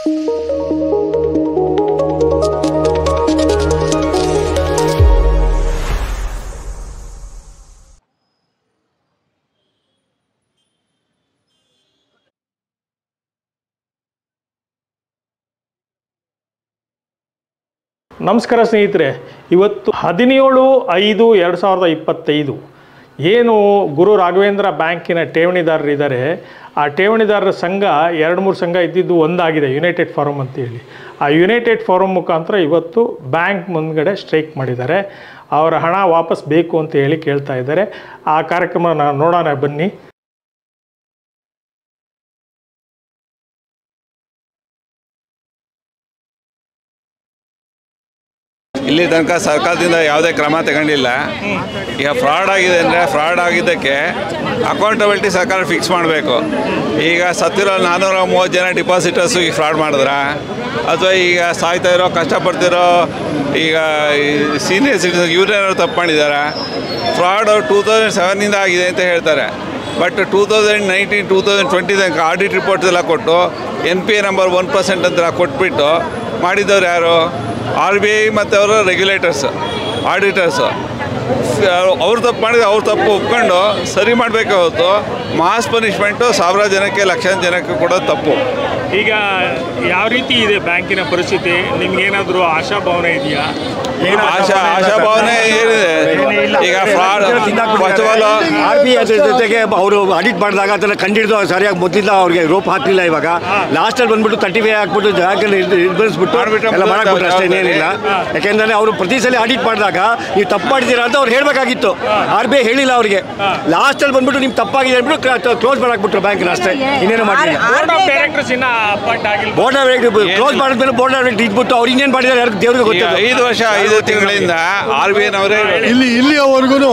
ನಮಸ್ಕಾರ ಸ್ನೇಹಿತರೆ, ಇವತ್ತು 17/5/2025 ಏನು ಗುರು ರಾಘವೇಂದ್ರ ಬ್ಯಾಂಕಿನ ಠೇವಣಿದಾರರಿದ್ದಾರೆ, ಆ ಠೇವಣಿದಾರರ ಸಂಘ 2-3 ಸಂಘ ಇದ್ದಿದ್ದು ಒಂದಾಗಿದೆ, ಯುನೈಟೆಡ್ ಫಾರಮ್ ಅಂತೇಳಿ. ಆ ಯುನೈಟೆಡ್ ಫಾರಮ್ ಮುಖಾಂತರ ಇವತ್ತು ಬ್ಯಾಂಕ್ ಮುಂದ್ಗಡೆ ಸ್ಟ್ರೈಕ್ ಮಾಡಿದ್ದಾರೆ. ಅವರ ಹಣ ವಾಪಸ್ ಬೇಕು ಅಂತ ಹೇಳಿ ಕೇಳ್ತಾ ಇದ್ದಾರೆ. ಆ ಕಾರ್ಯಕ್ರಮ ನೋಡೋಣ ಬನ್ನಿ. ಇಲ್ಲಿ ತನಕ ಸರ್ಕಾರದಿಂದ ಯಾವುದೇ ಕ್ರಮ ತಗೊಂಡಿಲ್ಲ. ಈಗ ಫ್ರಾಡ್ ಆಗಿದೆ ಅಂದರೆ ಫ್ರಾಡ್ ಆಗಿದ್ದಕ್ಕೆ ಅಕೌಂಟಬಿಲಿಟಿ ಸರ್ಕಾರ ಫಿಕ್ಸ್ ಮಾಡಬೇಕು. ಈಗ ಸತ್ತಿರೋ 430 ಜನ ಡಿಪಾಸಿಟರ್ಸು ಈಗ ಫ್ರಾಡ್ ಮಾಡಿದ್ರ, ಅಥವಾ ಈಗ ಸಾಯ್ತಾ ಇರೋ ಕಷ್ಟಪಡ್ತಿರೋ ಈಗ ಸೀನಿಯರ್ ಸಿಟಿಸನ್ ಇವ್ರೇನಾದ್ರು ತಪ್ಪು ಮಾಡಿದ್ದಾರೆ. ಫ್ರಾಡ್ 2007 ಆಗಿದೆ ಅಂತ ಹೇಳ್ತಾರೆ. ಬಟ್ 2019, 2020 ತನಕ ಆಡಿಟ್ ರಿಪೋರ್ಟ್ಸ್ ಎಲ್ಲ ಕೊಟ್ಟು NPA ನಂಬರ್ 1% ಅಂತ ಕೊಟ್ಬಿಟ್ಟು ಮಾಡಿದವ್ರು ಯಾರು? RBI ಮತ್ತು ಅವರ ರೆಗ್ಯುಲೇಟರ್ಸ್, ಆಡಿಟರ್ಸು. ಅವ್ರು ತಪ್ಪು ಮಾಡಿದ್ರೆ ಅವ್ರು ತಪ್ಪು ಒಪ್ಕೊಂಡು ಸರಿ ಮಾಡಬೇಕೆ ಹೊರತು ಮಾಸ್ ಪನಿಷ್ಮೆಂಟು 1000 ಜನಕ್ಕೆ, ಲಕ್ಷಾಂತರ ಜನಕ್ಕೆ ಕೊಡೋದು ತಪ್ಪು. ಈಗ ಯಾವ ರೀತಿ ಇದೆ ಬ್ಯಾಂಕಿನ ಪರಿಸ್ಥಿತಿ? ನಿಮ್ಗೇನಾದರೂ ಆಶಾಭಾವನೆ ಇದೆಯಾ? ಆಶಾಭಾವನೆ ಏನಿದೆ? ಈಗ fraud first of all RBI ಅದ್ರ ಜೊತೆಗೆ ಅವರು ಆಡಿಟ್ ಮಾಡಿದಾಗ ಅದನ್ನು ಕಂಡಿಡಿದು ಸರಿಯಾಗಿ ಮೊದಲಿಂದ ಅವ್ರಿಗೆ ರೋಪ್ ಹಾಕಲಿಲ್ಲ. ಇವಾಗ ಲಾಸ್ಟಲ್ಲಿ ಬಂದ್ಬಿಟ್ಟು 35 ಹಾಕ್ಬಿಟ್ಟು ಜಾಗಲ್ಲಿ ನಿರ್ಬಂಧಿಸ್ಬಿಟ್ಟು ಎಲ್ಲ ಮಾಡಾಕ್ಬಿಟ್ರೆ ಅಷ್ಟೇ, ಏನಿಲ್ಲ. ಯಾಕೆಂದರೆ ಅವರು ಪ್ರತಿ ಸಲ ಆಡಿಟ್ ಮಾಡಿದಾಗ ನೀವು ತಪ್ಪು ಮಾಡಿದ್ದೀರಾ ಅಂತ ಅವ್ರು ಹೇಳಬೇಕಾಗಿತ್ತು. RBI ಹೇಳಿಲ್ಲ ಅವ್ರಿಗೆ. ಲಾಸ್ಟಲ್ಲಿ ಬಂದ್ಬಿಟ್ಟು ನಿಮ್ಗೆ ತಪ್ಪಾಗಿದೆ ಅಂದ್ಬಿಟ್ಟು ಕ್ಲೋಸ್ ಮಾಡಾಕ್ಬಿಟ್ರು ಬ್ಯಾಂಕಿನ, ಅಷ್ಟೇ, ಇನ್ನೇನು ಮಾಡಿಲ್ಲ. ಬೋರ್ಡ್ ಆಫ್ ಡೈರೆಕ್ಟರ್ಸ್ ಕ್ಲೋಸ್ ಮಾಡಿದ್ಮೇಲೆ ಬೋರ್ಡ್ ಆಫ್ ಡೈರೆಕ್ಟರ್ ಇದ್ಬಿಟ್ಟು ಅವ್ರು ಇನ್ನೇನು ಮಾಡಿದ್ದಾರೆ ಯಾರು ದೇವ್ರಿಗೆ ಗೊತ್ತಿಲ್ಲ. 5 ವರ್ಷ 5 ತಿಂಗಳಿಂದ RBIನವರೇ ಇಲ್ಲಿಯವರೆಗೂ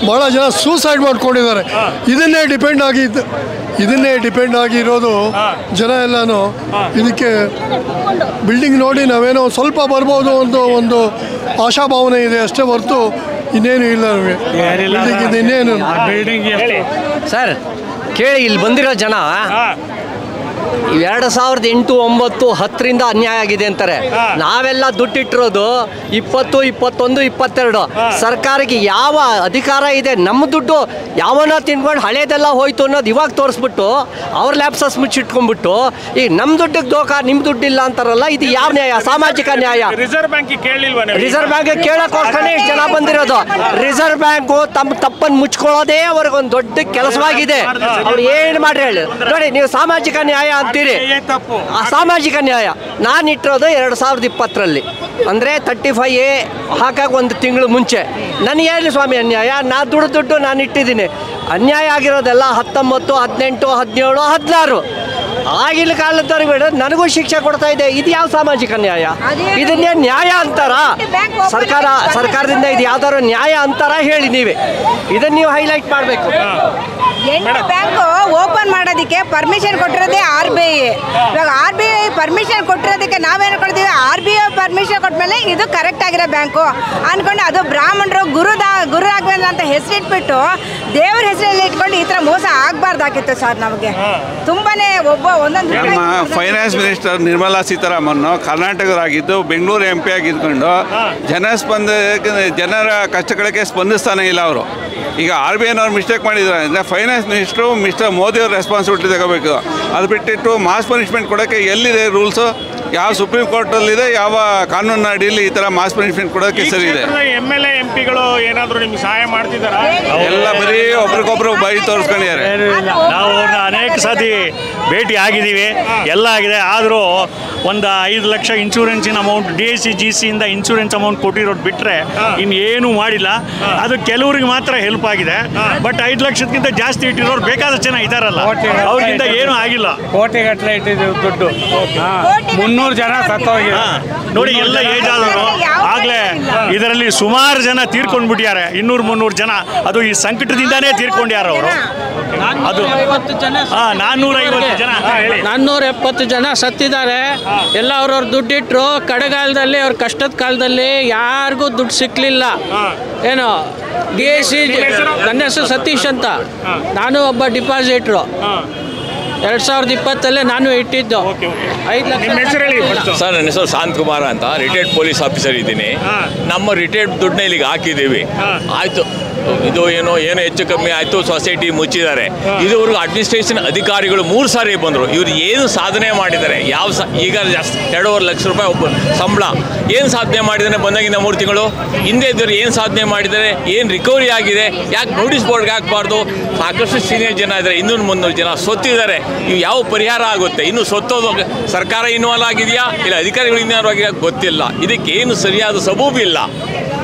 ಬಹಳ ಜನ ಸೂಸೈಡ್ ಮಾಡ್ಕೊಂಡಿದ್ದಾರೆ. ಇದನ್ನೇ ಡಿಪೆಂಡ್ ಆಗಿರೋದು ಜನ ಎಲ್ಲಾನು. ಇದಕ್ಕೆ ಬಿಲ್ಡಿಂಗ್ ನೋಡಿ ನಾವೇನೋ ಸ್ವಲ್ಪ ಬರ್ಬೋದು ಅಂತ ಒಂದು ಆಶಾಭಾವನೆ ಇದೆ ಅಷ್ಟೇ ಹೊರತು ಇನ್ನೇನು ಇಲ್ಲ ನಮಗೆ. ಇನ್ನೇನು ಸರ್ ಕೇಳಿ, ಇಲ್ಲಿ ಬಂದಿರೋ ಜನ 2008, 9, 10ರಿಂದ ಅನ್ಯಾಯ ಆಗಿದೆ ಅಂತಾರೆ. ನಾವೆಲ್ಲ ದುಡ್ಡಿಟ್ಟಿರೋದು 20, 21, 22. ಸರ್ಕಾರಕ್ಕೆ ಯಾವ ಅಧಿಕಾರ ಇದೆ? ನಮ್ಮ ದುಡ್ಡು ಯಾವನ ತಿನ್ಕೊಂಡು ಹಳೇದೆಲ್ಲ ಹೋಯ್ತು ಅನ್ನೋದು ಇವಾಗ ತೋರಿಸ್ಬಿಟ್ಟು ಅವ್ರ ಲ್ಯಾಪ್ಸಸ್ ಮುಚ್ಚಿಟ್ಕೊಂಡ್ಬಿಟ್ಟು ಈಗ ನಮ್ಮ ದುಡ್ಡಿಗೆ ದೋಖ, ನಿಮ್ಮ ದುಡ್ಡಿಲ್ಲ ಅಂತಾರಲ್ಲ, ಇದು ಯಾವ ನ್ಯಾಯ? ಸಾಮಾಜಿಕ ನ್ಯಾಯ. ರಿಸರ್ವ್ ಬ್ಯಾಂಕ್ ಕೇಳಿಲ್ವ? ರಿಸರ್ವ್ ಬ್ಯಾಂಕ್ ಕೇಳೋಕ್ಕೋಸ್ಕರನೇ ಇಷ್ಟು ಜನ ಬಂದಿರೋದು. ರಿಸರ್ವ್ ಬ್ಯಾಂಕು ತಮ್ಮ ತಪ್ಪನ್ನು ಮುಚ್ಕೊಳ್ಳೋದೇ ಅವ್ರಿಗೊಂದು ದೊಡ್ಡ ಕೆಲಸವಾಗಿದೆ. ಅವ್ರು ಏನು ಮಾಡ್ರಿ ಹೇಳಿ ನೋಡಿ, ನೀವು ಸಾಮಾಜಿಕ ನ್ಯಾಯ ಅಂತೀರಿ. ಸಾಮಾಜಿಕ ನ್ಯಾಯ ನಾನು ಇಟ್ಟಿರೋದು 2020ರಲ್ಲಿ, ಅಂದರೆ 35A ಹಾಕಾಗ 1 ತಿಂಗಳು ಮುಂಚೆ. ನನಗೇನು ಸ್ವಾಮಿ ಅನ್ಯಾಯ? ನಾ ದುಡ್ಡು ನಾನು ಇಟ್ಟಿದ್ದೀನಿ. ಅನ್ಯಾಯ ಆಗಿರೋದೆಲ್ಲ 19, 18, 17, 16 ಆಗಿನ ಕಾಲದವ್ರಿಗೆ ಬೇಡ, ನನಗೂ ಶಿಕ್ಷೆ ಕೊಡ್ತಾ ಇದೆ. ಇದು ಯಾವ ಸಾಮಾಜಿಕ ನ್ಯಾಯ? ಇದನ್ನೇ ನ್ಯಾಯ ಅಂತಾರ? ಸರ್ಕಾರದಿಂದ ಇದು ಯಾವ್ದಾದ್ರು ನ್ಯಾಯ ಅಂತಾರ? ಹೇಳಿ ನೀವೇ, ಇದನ್ನ ನೀವು ಹೈಲೈಟ್ ಮಾಡಬೇಕು. 8 ಬ್ಯಾಂಕು ಓಪನ್ ಮಾಡೋದಕ್ಕೆ ಪರ್ಮಿಷನ್ ಕೊಟ್ಟಿರೋದೇ RBI. ಇವಾಗ RBI ಪರ್ಮಿಷನ್ ಕೊಟ್ಟಿರೋದಕ್ಕೆ ನಾವೇನು ಕೊಡ್ತೀವಿ? RBI ಪರ್ಮಿಷನ್ ಕೊಟ್ಮೇಲೆ ಇದು ಕರೆಕ್ಟ್ ಆಗಿರೋ ಬ್ಯಾಂಕು ಅನ್ಕೊಂಡು ಅದು ಬ್ರಾಹ್ಮಣರು ಗುರು ರಾಘವೇಂದ್ರ ಅಂತ ಹೆಸರಿಟ್ಬಿಟ್ಟು ದೇವ್ರ ಹೆಸರಲ್ಲಿ ಇಟ್ಕೊಂಡು ಈ ಥರ ಮೋಸ ಆಗಬಾರ್ದಾಗಿತ್ತು ಸರ್. ನಮಗೆ ತುಂಬಾನೇ ಒಂದೊಂದು ನಮ್ಮ ಫೈನಾನ್ಸ್ ಮಿನಿಸ್ಟರ್ ನಿರ್ಮಲಾ ಸೀತಾರಾಮನ್ ಕರ್ನಾಟಕದವರಾಗಿದ್ದು ಬೆಂಗಳೂರು MP ಆಗಿದ್ಕೊಂಡು ಜನರ ಕಷ್ಟಗಳಿಗೆ ಸ್ಪಂದಿಸ್ತಾನೆ ಇಲ್ಲ ಅವರು. ಈಗ RBIನವ್ರು ಮಿಸ್ಟೇಕ್ ಮಾಡಿದ್ದಾರೆ ಅಂದರೆ ಫೈನಾನ್ಸ್ ಮಿನಿಸ್ಟ್ರು ಮಿಸ್ಟರ್ ಮೋದಿ ಅವ್ರ ರೆಸ್ಪಾನ್ಸಿಬಿಲಿಟಿ ತಗೋಬೇಕು. ಅದು ಬಿಟ್ಟಿಟ್ಟು ಮಾಸ್ ಪನಿಷ್ಮೆಂಟ್ ಕೊಡೋಕ್ಕೆ ಎಲ್ಲಿದೆ ರೂಲ್ಸು? ಯಾವ ಸುಪ್ರೀಂ ಕೋರ್ಟಲ್ಲಿದೆ? ಯಾವ ಕಾನೂನಿನ ಅಡಿಯಲ್ಲಿ ಈ ಥರ ಮಾಸ್ ಪನಿಷ್ಮೆಂಟ್ ಕೊಡೋಕ್ಕೆ ಸರಿ ಇದೆ? MLA MPಗಳು ಏನಾದರೂ ನಿಮ್ಗೆ ಸಹಾಯ ಮಾಡ್ತಿದ್ದಾರಾ? ಎಲ್ಲ ಬರೀ ಒಬ್ರಿಗೊಬ್ರು ಬಾಯಿ ತೋರಿಸ್ಕೊಂಡಿದ್ದಾರೆ. ನಾವು ಅವ್ರನ್ನ ಅನೇಕ ಸಾರಿ ಭೇಟಿ ಆಗಿದ್ದೀವಿ, ಎಲ್ಲ ಆಗಿದೆ. ಆದರೂ ಒಂದು 5 ಲಕ್ಷ ಇನ್ಶೂರೆನ್ಸಿನ ಅಮೌಂಟ್ DIC GCಯಿಂದ ಇನ್ಶೂರೆನ್ಸ್ ಅಮೌಂಟ್ ಕೊಟ್ಟಿರೋದು ಬಿಟ್ಟರೆ ಇನ್ನೇನು ಮಾಡಿಲ್ಲ. ಅದು ಕೆಲವ್ರಿಗೆ ಮಾತ್ರ ಹೆಲ್ಪ್ ಆಗಿದೆ. ಬಟ್ 5 ಲಕ್ಷಕ್ಕಿಂತ ಜಾಸ್ತಿ ಇಟ್ಟಿರೋರು ಬೇಕಾದಷ್ಟು ಜನ ಇದ್ದಾರಲ್ಲ, ಅವ್ರಿಗಿಂತ ಏನೂ ಆಗಿಲ್ಲ. ಕೋಟಿಗಟ್ಟಲೆ ಇಟ್ಟಿದ್ದೀವಿ ದುಡ್ಡು. 300 ಜನ ಸತ್ತೋಗಿ ನೋಡಿ, ಎಲ್ಲ ಏಜ್ ಆದವರು ಆಗಲೇ ಇದರಲ್ಲಿ ಸುಮಾರು ಜನ ತೀರ್ಕೊಂಡ್ಬಿಟ್ಟಿದ್ದಾರೆ. 200-300 ಜನ ಅದು ಈ ಸಂಕಟದಿಂದಾನೇ ತೀರ್ಕೊಂಡ್ಯಾರ ಅವರು. ಅದು 450 ಜನ 470 ಜನ ಸತ್ತಿದ್ದಾರೆ. ಎಲ್ಲ ಅವ್ರವ್ರ ದುಡ್ಡಿಟ್ರು. ಕಡೆಗಾಲದಲ್ಲಿ ಅವ್ರ ಕಷ್ಟದ ಕಾಲದಲ್ಲಿ ಯಾರಿಗೂ ದುಡ್ಡು ಸಿಕ್ಕಲಿಲ್ಲ. ಏನು DIC, ನನ್ನ ಹೆಸರು ಸತೀಶ್ ಅಂತ, ನಾನು ಒಬ್ಬ ಡಿಪಾಸಿಟ್ರು. 2020 ನಾನು ಇಟ್ಟಿದ್ದು 5 ಲಕ್ಷ. ನಿಮ್ಮ ಹೆಸರು ಹೇಳಿ first. ಸರ್, ನನ್ನ ಹೆಸರು ಶಾಂತಕುಮಾರ್ ಅಂತ, ರಿಟೈರ್ಡ್ ಪೊಲೀಸ್ ಆಫೀಸರ್ ಇದ್ದೀನಿ. ನಮ್ಮ ರಿಟೈರ್ಡ್ ದುಡ್ಡನ್ನ ಇಲ್ಲಿಗೆ ಹಾಕಿದ್ದೀವಿ. ಆಯಿತು, ಇದು ಏನೋ ಹೆಚ್ಚು ಕಮ್ಮಿ ಆಯಿತು, ಸೊಸೈಟಿ ಮುಚ್ಚಿದ್ದಾರೆ. ಇದುವರೆಗೂ ಅಡ್ಮಿನಿಸ್ಟ್ರೇಷನ್ ಅಧಿಕಾರಿಗಳು 3 ಸಾರಿ ಬಂದರು. ಇವರು ಏನು ಸಾಧನೆ ಮಾಡಿದ್ದಾರೆ, ಈಗ ಜಾಸ್ತಿ 2.5 ಲಕ್ಷ ರೂಪಾಯಿ ಒಬ್ಬ ಸಂಬಳ, ಏನು ಸಾಧನೆ ಮಾಡಿದ್ದಾರೆ ಬಂದಾಗಿಂದ 3 ತಿಂಗಳು ಹಿಂದೆ ಇದ್ದರು, ಏನು ಸಾಧನೆ ಮಾಡಿದ್ದಾರೆ, ಏನು ರಿಕವರಿ ಆಗಿದೆ, ಯಾಕೆ ನೋಟಿಸ್ ಬೋರ್ಡ್ಗೆ ಹಾಕಬಾರ್ದು? ಸಾಕಷ್ಟು ಸೀನಿಯರ್ ಜನ ಇದ್ದಾರೆ, 200-300 ಜನ ಸೊತ್ತಿದ್ದಾರೆ. ಇವು ಯಾವ ಪರಿಹಾರ ಆಗುತ್ತೆ? ಇನ್ನು ಸೊತ್ತೋದು ಸರ್ಕಾರ ಇನ್ವಾಲ್ವ್ ಆಗಿದೆಯಾ ಇಲ್ಲ ಅಧಿಕಾರಿಗಳು ಇನ್ವಾಲ್ವ್ ಆಗಿದೆಯಾ ಗೊತ್ತಿಲ್ಲ. ಇದಕ್ಕೆ ಏನು ಸರಿಯಾದ ಸಬೂಬಿಲ್ಲ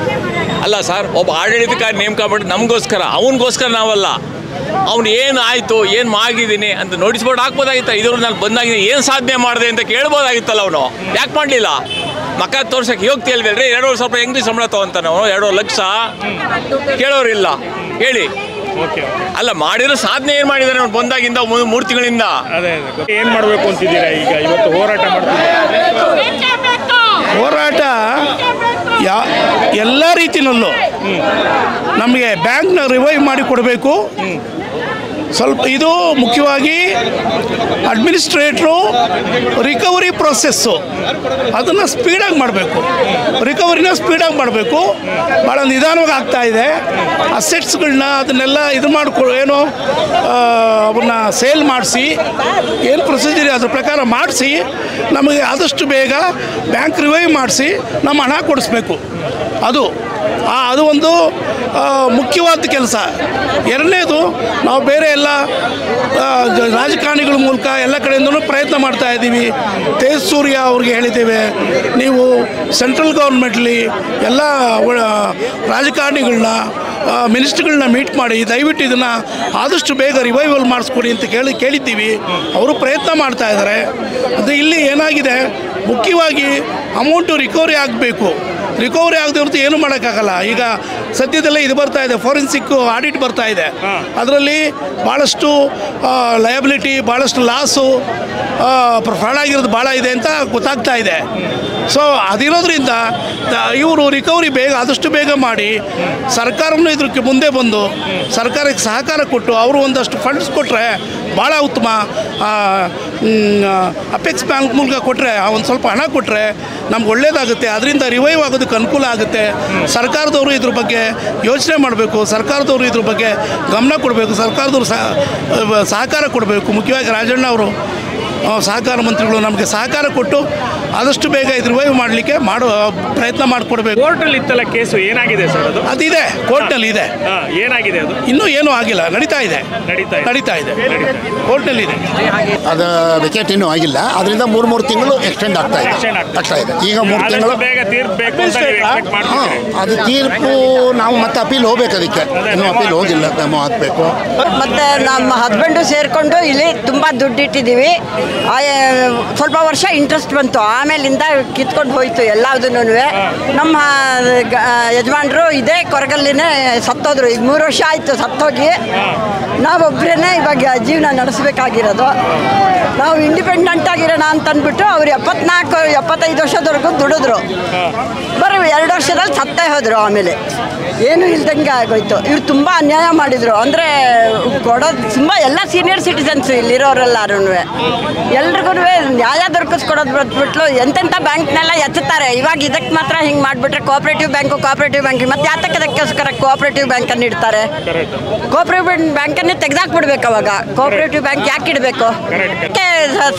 ಅಲ್ಲ ಸರ್. ಒಬ್ಬ ಆಡಳಿತಕಾರಿ ನೇಮಕ ಮಾಡಿ ನಮಗೋಸ್ಕರ, ಅವನಿಗೋಸ್ಕರ ನಾವಲ್ಲ. ಅವ್ನು ಏನು ಆಯಿತು, ಏನು ಆಗಿದ್ದೀನಿ ಅಂತ ನೋಟಿಸ್ ಬೋರ್ಡ್ ಹಾಕ್ಬೋದಾಗಿತ್ತ? ಇದ್ರೂ ನಾನು ಬಂದಾಗಿದೆ, ಏನು ಸಾಧನೆ ಮಾಡಿದೆ ಅಂತ ಕೇಳ್ಬೋದಾಗಿತ್ತಲ್ಲ. ಅವನು ಯಾಕೆ ಮಾಡಲಿಲ್ಲ? ಮಕ್ಕ ತೋರ್ಸಕ್ಕೆ ಹೋಗ್ತಿ ಅಲ್ವೇಳ್ರಿ? 2.5 ಸಾವಿರ ರೂಪಾಯಿ ಹೆಂಗ್ರಿ ಸಂಬಳ ತೊಗೊಂತಾನೆ ಅವನು? 2.5 ಲಕ್ಷ ಕೇಳೋರಿಲ್ಲ ಹೇಳಿ. ಅಲ್ಲ, ಮಾಡಿರೋ ಸಾಧನೆ ಏನು ಮಾಡಿದ್ದಾರೆ ಅವ್ನು ಬಂದಾಗಿಂದ 3 ತಿಂಗಳಿಂದ? ಅದೇ ಏನು ಮಾಡಬೇಕು ಅಂತಿದ್ದೀರಾ ಈಗ? ಇವತ್ತು ಹೋರಾಟ ಮಾಡ್ತಿದ್ದೀರಾ? ಹೋರಾಟ ಎಲ್ಲ ರೀತಿಯಲ್ಲೂ ನಮಗೆ ಬ್ಯಾಂಕ್ನ ರಿವೈವ್ ಮಾಡಿ ಕೊಡಬೇಕು. ಸ್ವಲ್ಪ ಇದು ಮುಖ್ಯವಾಗಿ ಅಡ್ಮಿನಿಸ್ಟ್ರೇಟ್ರು ರಿಕವರಿ ಪ್ರೊಸೆಸ್ಸು ಅದನ್ನು ಸ್ಪೀಡಾಗಿ ಮಾಡಬೇಕು, ರಿಕವರಿನ ಸ್ಪೀಡಾಗಿ ಮಾಡಬೇಕು. ಭಾಳ ನಿಧಾನವಾಗಿ ಆಗ್ತಾಯಿದೆ. ಅಸೆಟ್ಸ್ಗಳನ್ನ ಅದನ್ನೆಲ್ಲ ಇದು ಏನು ಅವನ್ನ ಸೇಲ್ ಮಾಡಿಸಿ, ಏನು ಪ್ರೊಸೀಜರ್ ಅದ್ರ ಪ್ರಕಾರ ಮಾಡಿಸಿ ನಮಗೆ ಆದಷ್ಟು ಬೇಗ ಬ್ಯಾಂಕ್ ರಿವೈವ್ ಮಾಡಿಸಿ ನಮ್ಮ ಹಣ ಕೊಡಿಸ್ಬೇಕು. ಅದು ಒಂದು ಮುಖ್ಯವಾದ ಕೆಲಸ. ಎರಡನೇದು, ನಾವು ಬೇರೆ ಎಲ್ಲ ರಾಜಕಾರಣಿಗಳ ಮೂಲಕ ಎಲ್ಲ ಕಡೆಯಿಂದಲೂ ಪ್ರಯತ್ನ ಮಾಡ್ತಾ ಇದ್ದೀವಿ. ತೇಜ್ ಸೂರ್ಯ ಅವ್ರಿಗೆ ಹೇಳಿದ್ದೇವೆ, ನೀವು ಸೆಂಟ್ರಲ್ ಗೌರ್ಮೆಂಟ್ಲಿ ಎಲ್ಲ ರಾಜಕಾರಣಿಗಳನ್ನ ಮಿನಿಸ್ಟ್ರುಗಳನ್ನ ಮೀಟ್ ಮಾಡಿ ದಯವಿಟ್ಟು ಇದನ್ನು ಆದಷ್ಟು ಬೇಗ ರಿವೈವಲ್ ಮಾಡಿಸ್ಕೊಡಿ ಅಂತ ಕೇಳಿದ್ದೀವಿ. ಅವರು ಪ್ರಯತ್ನ ಮಾಡ್ತಾ ಇದ್ದಾರೆ. ಅದು ಇಲ್ಲಿ ಏನಾಗಿದೆ, ಮುಖ್ಯವಾಗಿ ಅಮೌಂಟು ರಿಕವರಿ ಆಗಬೇಕು. ರಿಕವರಿ ಆಗದೆ ಹೊರತು ಏನು ಮಾಡೋಕ್ಕಾಗಲ್ಲ. ಈಗ ಸದ್ಯದಲ್ಲೇ ಇದು ಬರ್ತಾ ಇದೆ, ಫೋರೆನ್ಸಿಕ್ ಆಡಿಟ್ ಬರ್ತಾ ಇದೆ. ಅದರಲ್ಲಿ ಭಾಳಷ್ಟು ಲಯಬಿಲಿಟಿ, ಭಾಳಷ್ಟು ಲಾಸು, ಫ್ರಾಡ್ ಆಗಿರೋದು ಭಾಳ ಇದೆ ಅಂತ ಗೊತ್ತಾಗ್ತಾ ಇದೆ. ಸೊ ಅದಿರೋದ್ರಿಂದ ಇವರು ರಿಕವರಿ ಆದಷ್ಟು ಬೇಗ ಮಾಡಿ ಸರ್ಕಾರನೂ ಇದಕ್ಕೆ ಮುಂದೆ ಬಂದು ಸರ್ಕಾರಕ್ಕೆ ಸಹಕಾರ ಕೊಟ್ಟು ಅವರು ಒಂದಷ್ಟು ಫಂಡ್ಸ್ ಕೊಟ್ಟರೆ ಭಾಳ ಉತ್ತಮ. ಅಪೆಕ್ಸ್ ಬ್ಯಾಂಕ್ ಮೂಲಕ ಕೊಟ್ಟರೆ, ಒಂದು ಸ್ವಲ್ಪ ಹಣ ಕೊಟ್ಟರೆ ನಮ್ಗೆ ಒಳ್ಳೆಯದಾಗುತ್ತೆ. ಅದರಿಂದ ರಿವೈವ್ ಆಗೋದಕ್ಕೆ ಅನುಕೂಲ ಆಗುತ್ತೆ. ಸರ್ಕಾರದವರು ಇದ್ರ ಬಗ್ಗೆ ಯೋಚನೆ ಮಾಡಬೇಕು, ಸರ್ಕಾರದವರು ಇದ್ರ ಬಗ್ಗೆ ಗಮನ ಕೊಡಬೇಕು, ಸರ್ಕಾರದವರು ಸಹಕಾರ ಕೊಡಬೇಕು. ಮುಖ್ಯವಾಗಿ ರಾಜಣ್ಣ ಅವರು ಸಹಕಾರ ಮಂತ್ರಿಗಳು ನಮಗೆ ಸಹಕಾರ ಕೊಟ್ಟು ಆದಷ್ಟು ಬೇಗ ಇದು ರಿವೈವ್ ಮಾಡಲಿಕ್ಕೆ ಪ್ರಯತ್ನ ಮಾಡಿಕೊಡ್ಬೇಕು. ಕೋರ್ಟಲ್ಲಿ ಇತ್ತಲ್ಲ ಕೇಸು, ಏನಾಗಿದೆ ಸರ್? ಅದಿದೆ, ಕೋರ್ಟ್ನಲ್ಲಿ ಇದೆ. ಏನಾಗಿದೆ ಅದು? ಇನ್ನೂ ಏನೂ ಆಗಿಲ್ಲ, ನಡೀತಾ ಇದೆ ಕೋರ್ಟ್ನಲ್ಲಿ ಇದೆ. ಅದು ವಿಕೆಟ್ ಇನ್ನೂ ಆಗಿಲ್ಲ, ಅದರಿಂದ 3 ತಿಂಗಳು ಎಕ್ಸ್ಟೆಂಡ್ ಆಗ್ತಾ ಇದೆ. ಈಗ 3 ತಿಂಗಳು ಅದು ತೀರ್ಪು ನಾವು ಮತ್ತೆ ಅಪೀಲ್ ಹೋಗ್ಬೇಕು. ಅದಕ್ಕೆ ಇನ್ನೂ ಅಪೀಲ್ ಹೋಗಿಲ್ಲ, ನಾವು ಹಾಕಬೇಕು. ಮತ್ತೆ ನಮ್ಮ ಹಸ್ಬೆಂಡು ಸೇರಿಕೊಂಡು ಇಲ್ಲಿ ತುಂಬ ದುಡ್ಡಿಟ್ಟಿದ್ದೀವಿ. ಸ್ವಲ್ಪ ವರ್ಷ ಇಂಟ್ರೆಸ್ಟ್ ಬಂತು, ಆಮೇಲಿಂದ ಕಿತ್ಕೊಂಡು ಹೋಯ್ತು ಎಲ್ಲದೂ. ನಮ್ಮ ಯಜಮಾನರು ಇದೇ ಕೊರಗಲ್ಲಿನೇ ಸತ್ತೋದ್ರು. ಈಗ 3 ವರ್ಷ ಆಯಿತು ಸತ್ತೋಗಿ. ನಾವೊಬ್ಬರೇ ಇವಾಗ ಜೀವನ ನಡೆಸಬೇಕಾಗಿರೋದು. ನಾವು ಇಂಡಿಪೆಂಡೆಂಟ್ ಆಗಿರೋಣ ಅಂತಂದ್ಬಿಟ್ಟು ಅವ್ರು 74-75 ವರ್ಷದವರೆಗೂ ದುಡಿದ್ರು. ಬರೀ 2 ವರ್ಷದಲ್ಲಿ ಸತ್ತೇ ಹೋದರು. ಆಮೇಲೆ ಏನೂ ಇಲ್ದಂಗೆ ಆಗೋಯ್ತು. ಇವ್ರು ತುಂಬ ಅನ್ಯಾಯ ಮಾಡಿದರು. ಅಂದರೆ ಕೊಡೋದು ತುಂಬ ಎಲ್ಲ ಸೀನಿಯರ್ ಸಿಟಿಸನ್ಸ್ ಇಲ್ಲಿರೋರೆಲ್ಲರೂ ಎಲ್ರಿಗೂ ನ್ಯಾಯ ದೊರಕಿಸ್ಕೊಡೋದು ಬಿಟ್ಬಿಟ್ಲು ಎಂತೆಂಥ ಬ್ಯಾಂಕ್ನೆಲ್ಲ ಎತ್ತುತ್ತಾರೆ. ಇವಾಗ ಇದಕ್ಕೆ ಮಾತ್ರ ಹಿಂಗೆ ಮಾಡಿಬಿಟ್ರೆ ಕೋಆಪರೇಟಿವ್ ಬ್ಯಾಂಕ್ ಮತ್ತು ಯಾತಕ್ಕದಕ್ಕೋಸ್ಕರ ಕೋಆಪರೇಟಿವ್ ಬ್ಯಾಂಕನ್ನು ಇಡ್ತಾರೆ? ಕೋಆಪರೇಟಿವ್ ಬ್ಯಾಂಕನ್ನೇ ತೆಗೆದಾಕ್ಬಿಡ್ಬೇಕು. ಅವಾಗ ಕೋಆಪರೇಟಿವ್ ಬ್ಯಾಂಕ್ ಯಾಕೆ ಇಡಬೇಕು?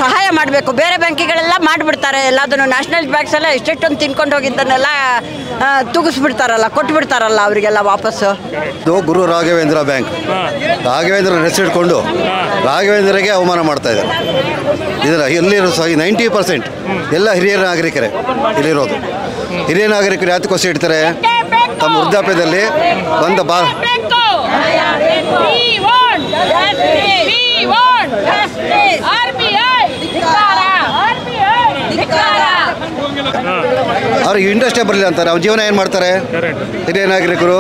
ಸಹಾಯ ಮಾಡಬೇಕು. ಬೇರೆ ಬ್ಯಾಂಕಿಗಳೆಲ್ಲ ಮಾಡಿಬಿಡ್ತಾರೆ ಎಲ್ಲದನ್ನು. ನ್ಯಾಷನಲ್ ಬ್ಯಾಂಕ್ಸೆಲ್ಲ ಎಷ್ಟೆಷ್ಟೊಂದು ತಿನ್ಕೊಂಡು ಹೋಗಿದ್ದನ್ನೆಲ್ಲ ತೂಗಿಸ್ಬಿಡ್ತಾರಲ್ಲ, ಕೊಟ್ಬಿಡ್ತಾರಲ್ಲ ಅವರಿಗೆಲ್ಲ ವಾಪಸ್ಸು. ಗುರು ರಾಘವೇಂದ್ರ ಬ್ಯಾಂಕ್, ರಾಘವೇಂದ್ರ ಹೆಸರಿಟ್ಕೊಂಡು ರಾಘವೇಂದ್ರಗೆ ಅವಮಾನ ಮಾಡ್ತಾ ಇದ್ದಾರೆ. ಇದರ ಎಲ್ಲಿರೋ 90% ಎಲ್ಲ ಹಿರಿಯ ನಾಗರಿಕರೇ ಇಲ್ಲಿರೋದು. ಹಿರಿಯ ನಾಗರಿಕರು ಯಾತಕ್ಕೋಸ್ಕರ ಇಡ್ತಾರೆ? ತಮ್ಮ ವೃದ್ಧಾಪ್ಯದಲ್ಲಿ ಬಂದ ಅವ್ರಿಗೆ ಇಂಟ್ರೆಸ್ಟೇ ಬರಲಿಲ್ಲ ಅಂತಾರೆ. ಅವ್ರ ಜೀವನ ಏನು ಮಾಡ್ತಾರೆ? ಹಿರಿಯ ನಾಗರಿಕರು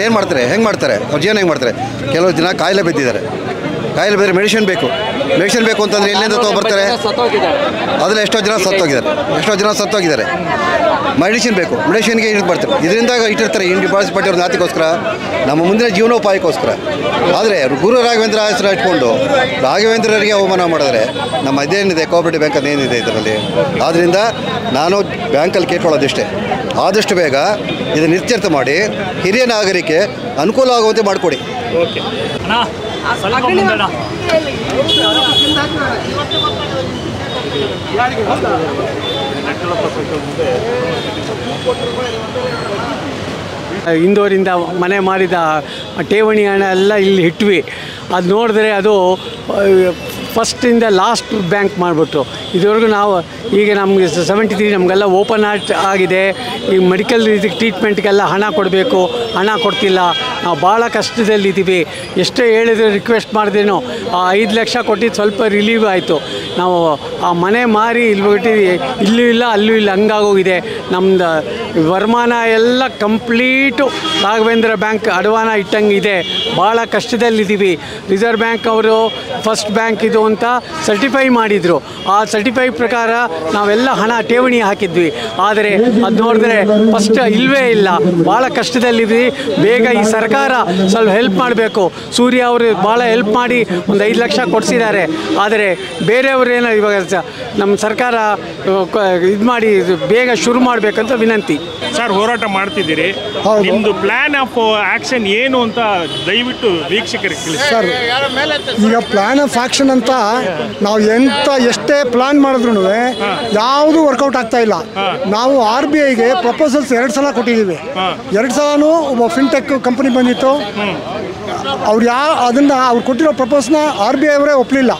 ಏನು ಮಾಡ್ತಾರೆ? ಹೆಂಗೆ ಮಾಡ್ತಾರೆ? ಅವ್ರ ಜೀವನ ಹೆಂಗೆ ಮಾಡ್ತಾರೆ? ಕೆಲವು ದಿನ ಕಾಯಿಲೆ ಬಿದ್ದಿದ್ದಾರೆ. ಕಾಯಿಲೆ ಬಿದ್ದರೆ ಮೆಡಿಸಿನ್ ಬೇಕು ಅಂತಂದರೆ ಎಲ್ಲಿಂದ ತೊಗೊಬರ್ತಾರೆ? ಅದರಲ್ಲಿ ಎಷ್ಟೋ ಜನ ಸತ್ತೋಗಿದ್ದಾರೆ. ಮೆಡಿಸಿನ್ ಬೇಕು, ಮೆಡಿಸಿನ್ಗೆ ಇದು ಬರ್ತಾರೆ, ಇದರಿಂದ ಇಟ್ಟಿರ್ತಾರೆ ಇನ್ನು ಡಿಪಾಸಿಟ್ ಪಟ್ಟಿರೋ ನಾತಿಗೋಸ್ಕರ, ನಮ್ಮ ಮುಂದಿನ ಜೀವನೋಪಾಯಕ್ಕೋಸ್ಕರ. ಆದರೆ ಗುರು ರಾಘವೇಂದ್ರ ಹೆಸರು ಇಟ್ಕೊಂಡು ರಾಘವೇಂದ್ರರಿಗೆ ಅವಮಾನ ಮಾಡಿದ್ರೆ ನಮ್ಮ ಅದೇನಿದೆ ಕೋಆಪರೇಟಿವ್ ಬ್ಯಾಂಕ್ ಅದೇನಿದೆ ಇದರಲ್ಲಿ. ಆದ್ದರಿಂದ ನಾನು ಬ್ಯಾಂಕಲ್ಲಿ ಕೇಳ್ಕೊಳ್ಳೋದಿಷ್ಟೇ, ಆದಷ್ಟು ಬೇಗ ಇದು ನಿರ್ಚರ್ತ ಮಾಡಿ ಹಿರಿಯ ನಾಗರಿಕೆ ಅನುಕೂಲ ಆಗುವಂತೆ ಮಾಡಿಕೊಡಿ. ಓಕೆ ಸ್ವಲ್ಪ ಮುಂದಣ. ಇಂದೋರಿಂದ ಮನೆ ಮಾರಿದ ಠೇವಣಿ ಹಣ ಎಲ್ಲ ಇಲ್ಲಿ ಇಟ್ವಿ. ಅದು ನೋಡಿದ್ರೆ ಅದು ಫಸ್ಟಿಂದ ಲಾಸ್ಟ್ ಬ್ಯಾಂಕ್ ಮಾಡಿಬಿಟ್ರು. ಇದುವರೆಗೂ ನಾವು ಈಗ ನಮಗೆ 73 ನಮಗೆಲ್ಲ ಓಪನ್ ಹಾರ್ಟ್ ಆಗಿದೆ. ಈ ಮೆಡಿಕಲ್ ಇದಕ್ಕೆ ಟ್ರೀಟ್ಮೆಂಟ್ಗೆಲ್ಲ ಹಣ ಕೊಡಬೇಕು, ಹಣ ಕೊಡ್ತಿಲ್ಲ. ನಾವು ಭಾಳ ಕಷ್ಟದಲ್ಲಿದ್ದೀವಿ. ಎಷ್ಟೇ ಹೇಳಿದ್ರೆ ರಿಕ್ವೆಸ್ಟ್ ಮಾಡಿದ್ರೇನು 5 ಲಕ್ಷ ಕೊಟ್ಟಿದ್ದು ಸ್ವಲ್ಪ ರಿಲೀವ್ ಆಯಿತು. ನಾವು ಆ ಮನೆ ಮಾರಿ ಇಲ್ಲಿ ಬಿಟ್ಟಿದ್ವಿ, ಇಲ್ಲೂ ಇಲ್ಲ ಅಲ್ಲೂ ಇಲ್ಲ, ಹಂಗಾಗೋಗಿದೆ. ನಮ್ಮದು ವರಮಾನ ಎಲ್ಲ ಕಂಪ್ಲೀಟು ರಾಘವೇಂದ್ರ ಬ್ಯಾಂಕ್ ಅಡವಾನ ಇಟ್ಟಂಗೆ ಇದೆ. ಭಾಳ ಕಷ್ಟದಲ್ಲಿದ್ದೀವಿ. ರಿಸರ್ವ್ ಬ್ಯಾಂಕ್ ಅವರು ಫಸ್ಟ್ ಬ್ಯಾಂಕ್ ಇದು ಅಂತ ಸರ್ಟಿಫೈ ಮಾಡಿದರು. ಆ ಸರ್ಟಿಫೈ ಪ್ರಕಾರ ನಾವೆಲ್ಲ ಹಣ ಠೇವಣಿ ಹಾಕಿದ್ವಿ. ಆದರೆ ಅದು ನೋಡಿದ್ರೆ ಫಸ್ಟ್ ಇಲ್ಲವೇ ಇಲ್ಲ. ಭಾಳ ಕಷ್ಟದಲ್ಲಿದ್ವಿ. ಬೇಗ ಈ ಸರ್ಕಾರ ಸ್ವಲ್ಪ ಹೆಲ್ಪ್ ಮಾಡಬೇಕು. ಸೂರ್ಯ ಅವರು ಭಾಳ ಹೆಲ್ಪ್ ಮಾಡಿ ಒಂದು 5 ಲಕ್ಷ ಕೊಡಿಸಿದ್ದಾರೆ. ಆದರೆ ಬೇರೆಯವರೇನೋ ಇವಾಗ ನಮ್ಮ ಸರ್ಕಾರ ಇದು ಮಾಡಿ ಬೇಗ ಶುರು ಮಾಡಬೇಕಂತ ವಿನಂತಿ. ಸರ್, ಹೋರಾಟ ಮಾಡ್ತಿದ್ದೀರಿ, ನಿಮ್ಮದು ಪ್ಲ್ಯಾನ್ ಆಫ್ ಆ್ಯಕ್ಷನ್ ಏನು ಅಂತ ದಯವಿಟ್ಟು ವೀಕ್ಷಕರಿಗೆ ತಿಳಿಸಿ. ಸರ್, ಈಗ ಪ್ಲ್ಯಾನ್ ಆಫ್ ಆ್ಯಕ್ಷನ್ ಅಂತ ನಾವು ಎಷ್ಟೇ ಪ್ಲಾನ್ ಮಾಡಿದ್ರು ಯಾವುದು ವರ್ಕೌಟ್ ಆಗ್ತಾ ಇಲ್ಲ. ನಾವು RBIಗೆ ಪ್ರಪೋಸಲ್ಸ್ 2 ಸಲ ಕೊಟ್ಟಿದ್ದೀವಿ. 2 ಸಲನೂ ಒಬ್ಬ ಫಿನ್ಟೆಕ್ ಕಂಪನಿ ಬಂದಿತ್ತು. ಅವ್ರು ಅದನ್ನು ಅವ್ರು ಕೊಟ್ಟಿರೋ ಪ್ರಪೋಸ್ನ RBI ಅವರೇ ಒಪ್ಪಲಿಲ್ಲ,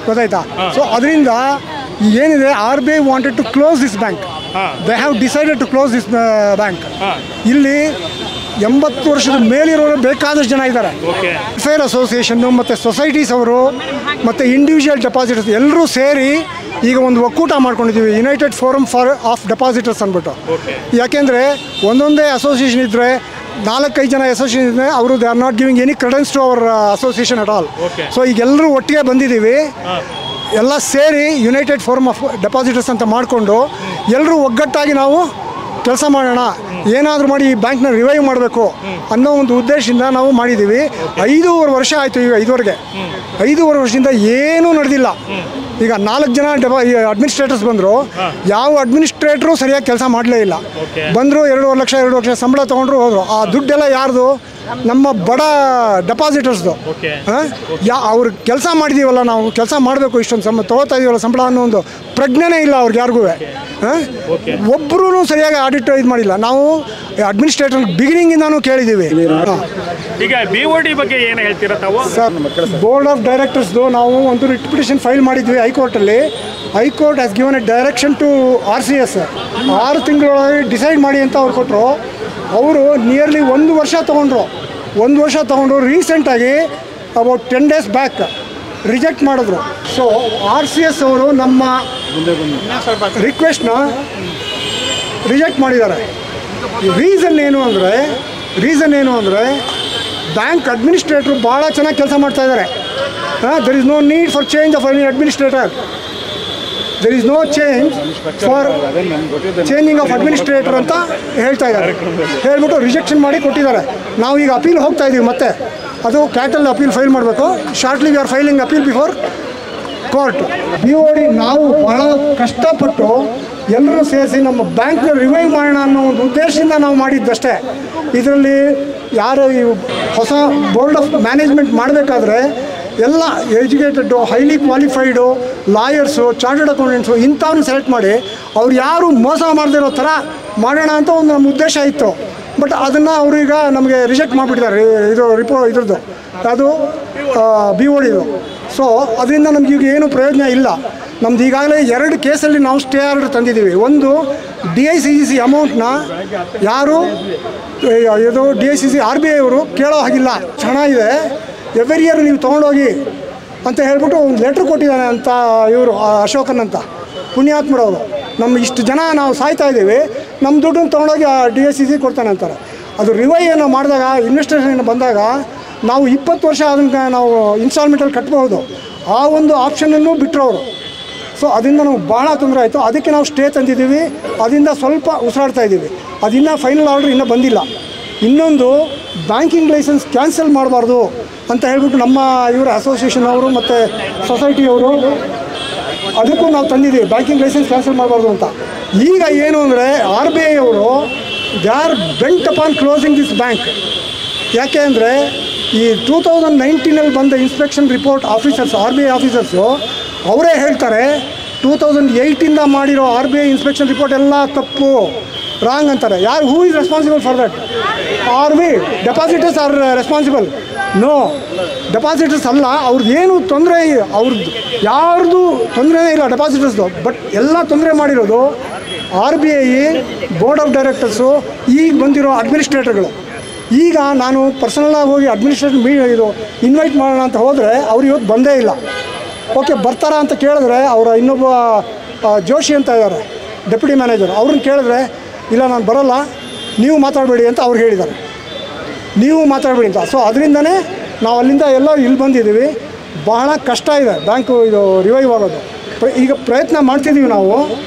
ಗೊತ್ತಾಯ್ತಾ? ಸೊ ಅದರಿಂದ ಏನಿದೆ, RBI wanted to close this bank. They have decided to close this bank. ಇಲ್ಲಿ 80 ವರ್ಷದ ಮೇಲಿರೋರು ಬೇಕಾದಷ್ಟು ಜನ ಇದ್ದಾರೆ. ಫೇರ್ ಅಸೋಸಿಯೇಷನ್ನು ಮತ್ತು ಸೊಸೈಟೀಸ್ ಅವರು ಮತ್ತು ಇಂಡಿವಿಜುವಲ್ ಡೆಪಾಸಿಟರ್ಸ್ ಎಲ್ಲರೂ ಸೇರಿ ಈಗ ಒಂದು ಒಕ್ಕೂಟ ಮಾಡ್ಕೊಂಡಿದ್ದೀವಿ, ಯುನೈಟೆಡ್ ಫೋರಮ್ ಆಫ್ ಡೆಪಾಸಿಟರ್ಸ್ ಅಂದ್ಬಿಟ್ಟು. ಯಾಕೆಂದರೆ ಒಂದೊಂದೇ ಅಸೋಸಿಯೇಷನ್ ಇದ್ದರೆ 4-5 ಜನ ಅಸೋಸಿಯೇಷನ್ ಇದ್ದರೆ ಅವರು they are not giving any credence to our association at all. So ಈಗ ಎಲ್ಲರೂ ಒಟ್ಟಿಗೆ ಬಂದಿದ್ದೀವಿ, ಎಲ್ಲ ಸೇರಿ ಯುನೈಟೆಡ್ ಫೋರಮ್ ಆಫ್ ಡೆಪಾಸಿಟರ್ಸ್ ಅಂತ ಮಾಡಿಕೊಂಡು ಎಲ್ಲರೂ ಒಗ್ಗಟ್ಟಾಗಿ ನಾವು ಕೆಲಸ ಮಾಡೋಣ, ಏನಾದರೂ ಮಾಡಿ ಈ ಬ್ಯಾಂಕ್ನ ರಿವೈವ್ ಮಾಡಬೇಕು ಅನ್ನೋ ಒಂದು ಉದ್ದೇಶದಿಂದ ನಾವು ಮಾಡಿದ್ದೀವಿ. 5.5 ವರ್ಷ ಆಯಿತು ಈಗ ಇದುವರೆಗೆ. 5.5 ವರ್ಷದಿಂದ ಏನೂ ನಡೆದಿಲ್ಲ. ಈಗ 4 ಜನ ಅಡ್ಮಿನಿಸ್ಟ್ರೇಟರ್ಸ್ ಬಂದರು, ಯಾವ ಅಡ್ಮಿನಿಸ್ಟ್ರೇಟ್ರು ಸರಿಯಾಗಿ ಕೆಲಸ ಮಾಡಲೇ ಇಲ್ಲ. ಬಂದರು 2.5 ಲಕ್ಷ ಸಂಬಳ ತೊಗೊಂಡ್ರು ಹೋದರು. ಆ ದುಡ್ಡೆಲ್ಲ ಯಾರ್ದು? ನಮ್ಮ ಬಡ ಡೆಪಾಸಿಟರ್ಸ್ದು. ಅವ್ರು ಕೆಲಸ ಮಾಡಿದ್ದೀವಲ್ಲ, ನಾವು ಕೆಲಸ ಮಾಡಬೇಕು, ಇಷ್ಟೊಂದು ತೊಗೋತಾ ಇದೀವಲ್ಲ ಸಂಬಳ ಅನ್ನೋ ಒಂದು ಪ್ರಜ್ಞೆನೇ ಇಲ್ಲ ಅವ್ರಿಗೆ ಯಾರಿಗೂ. ಒಬ್ಬರೂ ಸರಿಯಾಗಿ ಆಡಿಟ್ ಇದು ಮಾಡಿಲ್ಲ. ನಾವು ಅಡ್ಮಿನಿಸ್ಟ್ರೇಟರ್ ಬಿಗಿನಿಂಗಿಂದಾನು ಕೇಳಿದ್ದೀವಿ. ಈಗ BOD ಬಗ್ಗೆ ಏನು ಹೇಳ್ತೀರಾ ತಾವು? ಸರ್, ಬೋರ್ಡ್ ಆಫ್ ಡೈರೆಕ್ಟರ್ಸ್ದು ನಾವು ಒಂದು ರಿಟ್ ಪಿಟಿಷನ್ ಫೈಲ್ ಮಾಡಿದ್ವಿ ಹೈಕೋರ್ಟಲ್ಲಿ. High court has given a direction to RCS 6 ತಿಂಗಳೊಳಗೆ ಡಿಸೈಡ್ ಮಾಡಿ ಅಂತ ಅವ್ರು ಕೊಟ್ಟರು. ಅವರು ನಿಯರ್ಲಿ 1 ವರ್ಷ ತೊಗೊಂಡ್ರು. 1 ವರ್ಷ ತೊಗೊಂಡು ರೀಸೆಂಟಾಗಿ ಅಬೌಟ್ 10 ಡೇಸ್ ಬ್ಯಾಕ್ ರಿಜೆಕ್ಟ್ ಮಾಡಿದ್ರು. ಸೊ RCS ಅವರು ನಮ್ಮ ರಿಕ್ವೆಸ್ಟ್ನ ರಿಜೆಕ್ಟ್ ಮಾಡಿದ್ದಾರೆ. ರೀಸನ್ ಏನು ಅಂದರೆ ಬ್ಯಾಂಕ್ ಅಡ್ಮಿನಿಸ್ಟ್ರೇಟ್ರು ಭಾಳ ಚೆನ್ನಾಗಿ ಕೆಲಸ ಮಾಡ್ತಾಯಿದ್ದಾರೆ. There is no need for change of any administrator. There is no change for changing of administrator ಅಂತ ಹೇಳ್ತಾ ಇದ್ದಾರೆ. ಹೇಳ್ಬಿಟ್ಟು ರಿಜೆಕ್ಷನ್ ಮಾಡಿ ಕೊಟ್ಟಿದ್ದಾರೆ. ನಾವು ಈಗ ಅಪೀಲ್ ಹೋಗ್ತಾ ಇದ್ದೀವಿ, ಮತ್ತೆ ಅದು ಕ್ಯಾಟಲ್ ಅಪೀಲ್ ಫೈಲ್ ಮಾಡಬೇಕು. Shortly we are filing appeal before court. BOD ನಾವು ಭಾಳ ಕಷ್ಟಪಟ್ಟು ಎಲ್ಲರೂ ಸೇರಿಸಿ ನಮ್ಮ ಬ್ಯಾಂಕ್ನ ರಿವೈವ್ ಮಾಡೋಣ ಅನ್ನೋ ಒಂದು ಉದ್ದೇಶದಿಂದ ನಾವು ಮಾಡಿದ್ದಷ್ಟೇ. ಇದರಲ್ಲಿ ಯಾರು ಈ ಹೊಸ ಬೋರ್ಡ್ ಆಫ್ ಮ್ಯಾನೇಜ್ಮೆಂಟ್ ಮಾಡಬೇಕಾದ್ರೆ ಎಲ್ಲ educated, highly qualified lawyers, chartered accountants ಇಂಥವ್ರನ್ನ ಸೆಲೆಕ್ಟ್ ಮಾಡಿ ಅವ್ರು ಯಾರು ಮೋಸ ಮಾಡದಿರೋ ಥರ ಮಾಡೋಣ ಅಂತ ಒಂದು ನಮ್ಮ ಉದ್ದೇಶ ಇತ್ತು. ಬಟ್ ಅದನ್ನು ಅವರು ಈಗ ನಮಗೆ ರಿಜೆಕ್ಟ್ ಮಾಡಿಬಿಟ್ಟಿದ್ದಾರೆ. ಇದು ಇದ್ರದ್ದು ಅದು BODದು. ಸೊ ಅದರಿಂದ ನಮಗೀಗ ಏನು ಪ್ರಯೋಜನ ಇಲ್ಲ. ನಮ್ದು ಈಗಾಗಲೇ 2 ಕೇಸಲ್ಲಿ ನಾವು ಸ್ಟೇ ಆರ್ಡರ್ ತಂದಿದ್ದೀವಿ. ಒಂದು DICCC ಅಮೌಂಟ್ನ ಯಾರು ಇದು DICCC RBI ಅವರು ಕೇಳೋ ಹಾಗಿಲ್ಲ, ಚೆನ್ನಾಗಿದೆ, ಎವ್ರಿ ಇಯರ್ ನೀವು ತೊಗೊಂಡೋಗಿ ಅಂತ ಹೇಳ್ಬಿಟ್ಟು ಒಂದು ಲೆಟ್ರ್ ಕೊಟ್ಟಿದ್ದಾನೆ ಅಂತ ಇವರು ಅಶೋಕನ್ ಅಂತ ಪುಣ್ಯಾತ್ಮರವರು. ನಮ್ಮ ಇಷ್ಟು ಜನ ನಾವು ಸಾಯ್ತಾ ಇದ್ದೀವಿ, ನಮ್ಮ ದುಡ್ಡನ್ನು ತೊಗೊಂಡೋಗಿ DICCC ಕೊಡ್ತಾನೆ ಅಂತಾರೆ. ಅದು ರಿವೈವನ್ನು ಮಾಡಿದಾಗ ಇನ್ವೆಸ್ಟಿಗೇಷನ್ ಬಂದಾಗ ನಾವು 20 ವರ್ಷ ಅದನ್ನು ನಾವು ಇನ್ಸ್ಟಾಲ್ಮೆಂಟಲ್ಲಿ ಕಟ್ಬೋದು. ಆ ಒಂದು ಆಪ್ಷನನ್ನು ಬಿಟ್ಟರು ಅವರು. ಸೊ ಅದರಿಂದ ನಾವು ಭಾಳ ತೊಂದರೆ ಆಯಿತು. ಅದಕ್ಕೆ ನಾವು ಸ್ಟೇ ತಂದಿದ್ದೀವಿ. ಅದರಿಂದ ಸ್ವಲ್ಪ ಉಸಿರಾಡ್ತಾ ಇದ್ದೀವಿ. ಅದಿನ್ನೂ ಫೈನಲ್ ಆರ್ಡ್ರ್ ಇನ್ನೂ ಬಂದಿಲ್ಲ. ಇನ್ನೊಂದು ಬ್ಯಾಂಕಿಂಗ್ ಲೈಸೆನ್ಸ್ ಕ್ಯಾನ್ಸಲ್ ಮಾಡಬಾರ್ದು ಅಂತ ಹೇಳ್ಬಿಟ್ಟು ನಮ್ಮ ಇವರ ಅಸೋಸಿಯೇಷನ್ ಅವರು ಮತ್ತು ಸೊಸೈಟಿಯವರು ಅದಕ್ಕೂ ನಾವು ತಂದಿದ್ದೀವಿ, ಬ್ಯಾಂಕಿಂಗ್ ಲೈಸೆನ್ಸ್ ಕ್ಯಾನ್ಸಲ್ ಮಾಡಬಾರ್ದು ಅಂತ. ಈಗ ಏನು ಅಂದರೆ RBI ಅವರು they R bent upon closing this bank. ಯಾಕೆ ಅಂದರೆ ಈ 2019 ಬಂದ inspection report officers, RBI officers ಅವರೇ ಹೇಳ್ತಾರೆ 2008 ಮಾಡಿರೋ RBI ಇನ್ಸ್ಪೆಕ್ಷನ್ ರಿಪೋರ್ಟ್ ಎಲ್ಲ ತಪ್ಪು, ರಾಂಗ್ ಅಂತಾರೆ. ಯಾರು who is responsible for that? Depositors are responsible? No, depositors ಅಲ್ಲ. ಅವ್ರದ್ದು ಏನು ತೊಂದರೆ, ಅವ್ರದ್ದು ಯಾರ್ದು ತೊಂದರೆನೇ ಇಲ್ಲ ಡೆಪಾಸಿಟರ್ಸ್ದು. ಬಟ್ ಎಲ್ಲ ತೊಂದರೆ ಮಾಡಿರೋದು RBI ಬೋರ್ಡ್ ಆಫ್ ಡೈರೆಕ್ಟರ್ಸು, ಈಗ ಬಂದಿರೋ ಅಡ್ಮಿನಿಸ್ಟ್ರೇಟರ್ಗಳು. ಈಗ ನಾನು ಪರ್ಸನಲಾಗಿ ಹೋಗಿ ಅಡ್ಮಿನಿಸ್ಟ್ರೇಟರ್ ಇದು ಇನ್ವೈಟ್ ಮಾಡೋಣ ಅಂತ ಹೋದರೆ ಅವ್ರು ಇವತ್ತು ಬಂದೇ ಇಲ್ಲ. ಓಕೆ ಬರ್ತಾರಾ ಅಂತ ಕೇಳಿದ್ರೆ ಅವರ ಇನ್ನೊಬ್ಬ ಜೋಶಿ ಅಂತ ಇದ್ದಾರೆ ಡೆಪ್ಯೂಟಿ ಮ್ಯಾನೇಜರ್, ಅವ್ರನ್ನ ಕೇಳಿದ್ರೆ ಇಲ್ಲ ನಾನು ಬರೋಲ್ಲ, ನೀವು ಮಾತಾಡಬೇಡಿ ಅಂತ ಅವ್ರು ಹೇಳಿದ್ದಾರೆ, ನೀವು ಮಾತಾಡಬೇಡಿ ಅಂತ. ಸೊ ಅದರಿಂದನೇ ನಾವು ಅಲ್ಲಿಂದ ಎಲ್ಲ ಇಲ್ಲಿ ಬಂದಿದ್ದೀವಿ. ಬಹಳ ಕಷ್ಟ ಇದೆ ಬ್ಯಾಂಕು ಇದು ರಿವೈವ್ ಆಗೋದು. ಈಗ ಪ್ರಯತ್ನ ಮಾಡ್ತಿದ್ದೀವಿ ನಾವು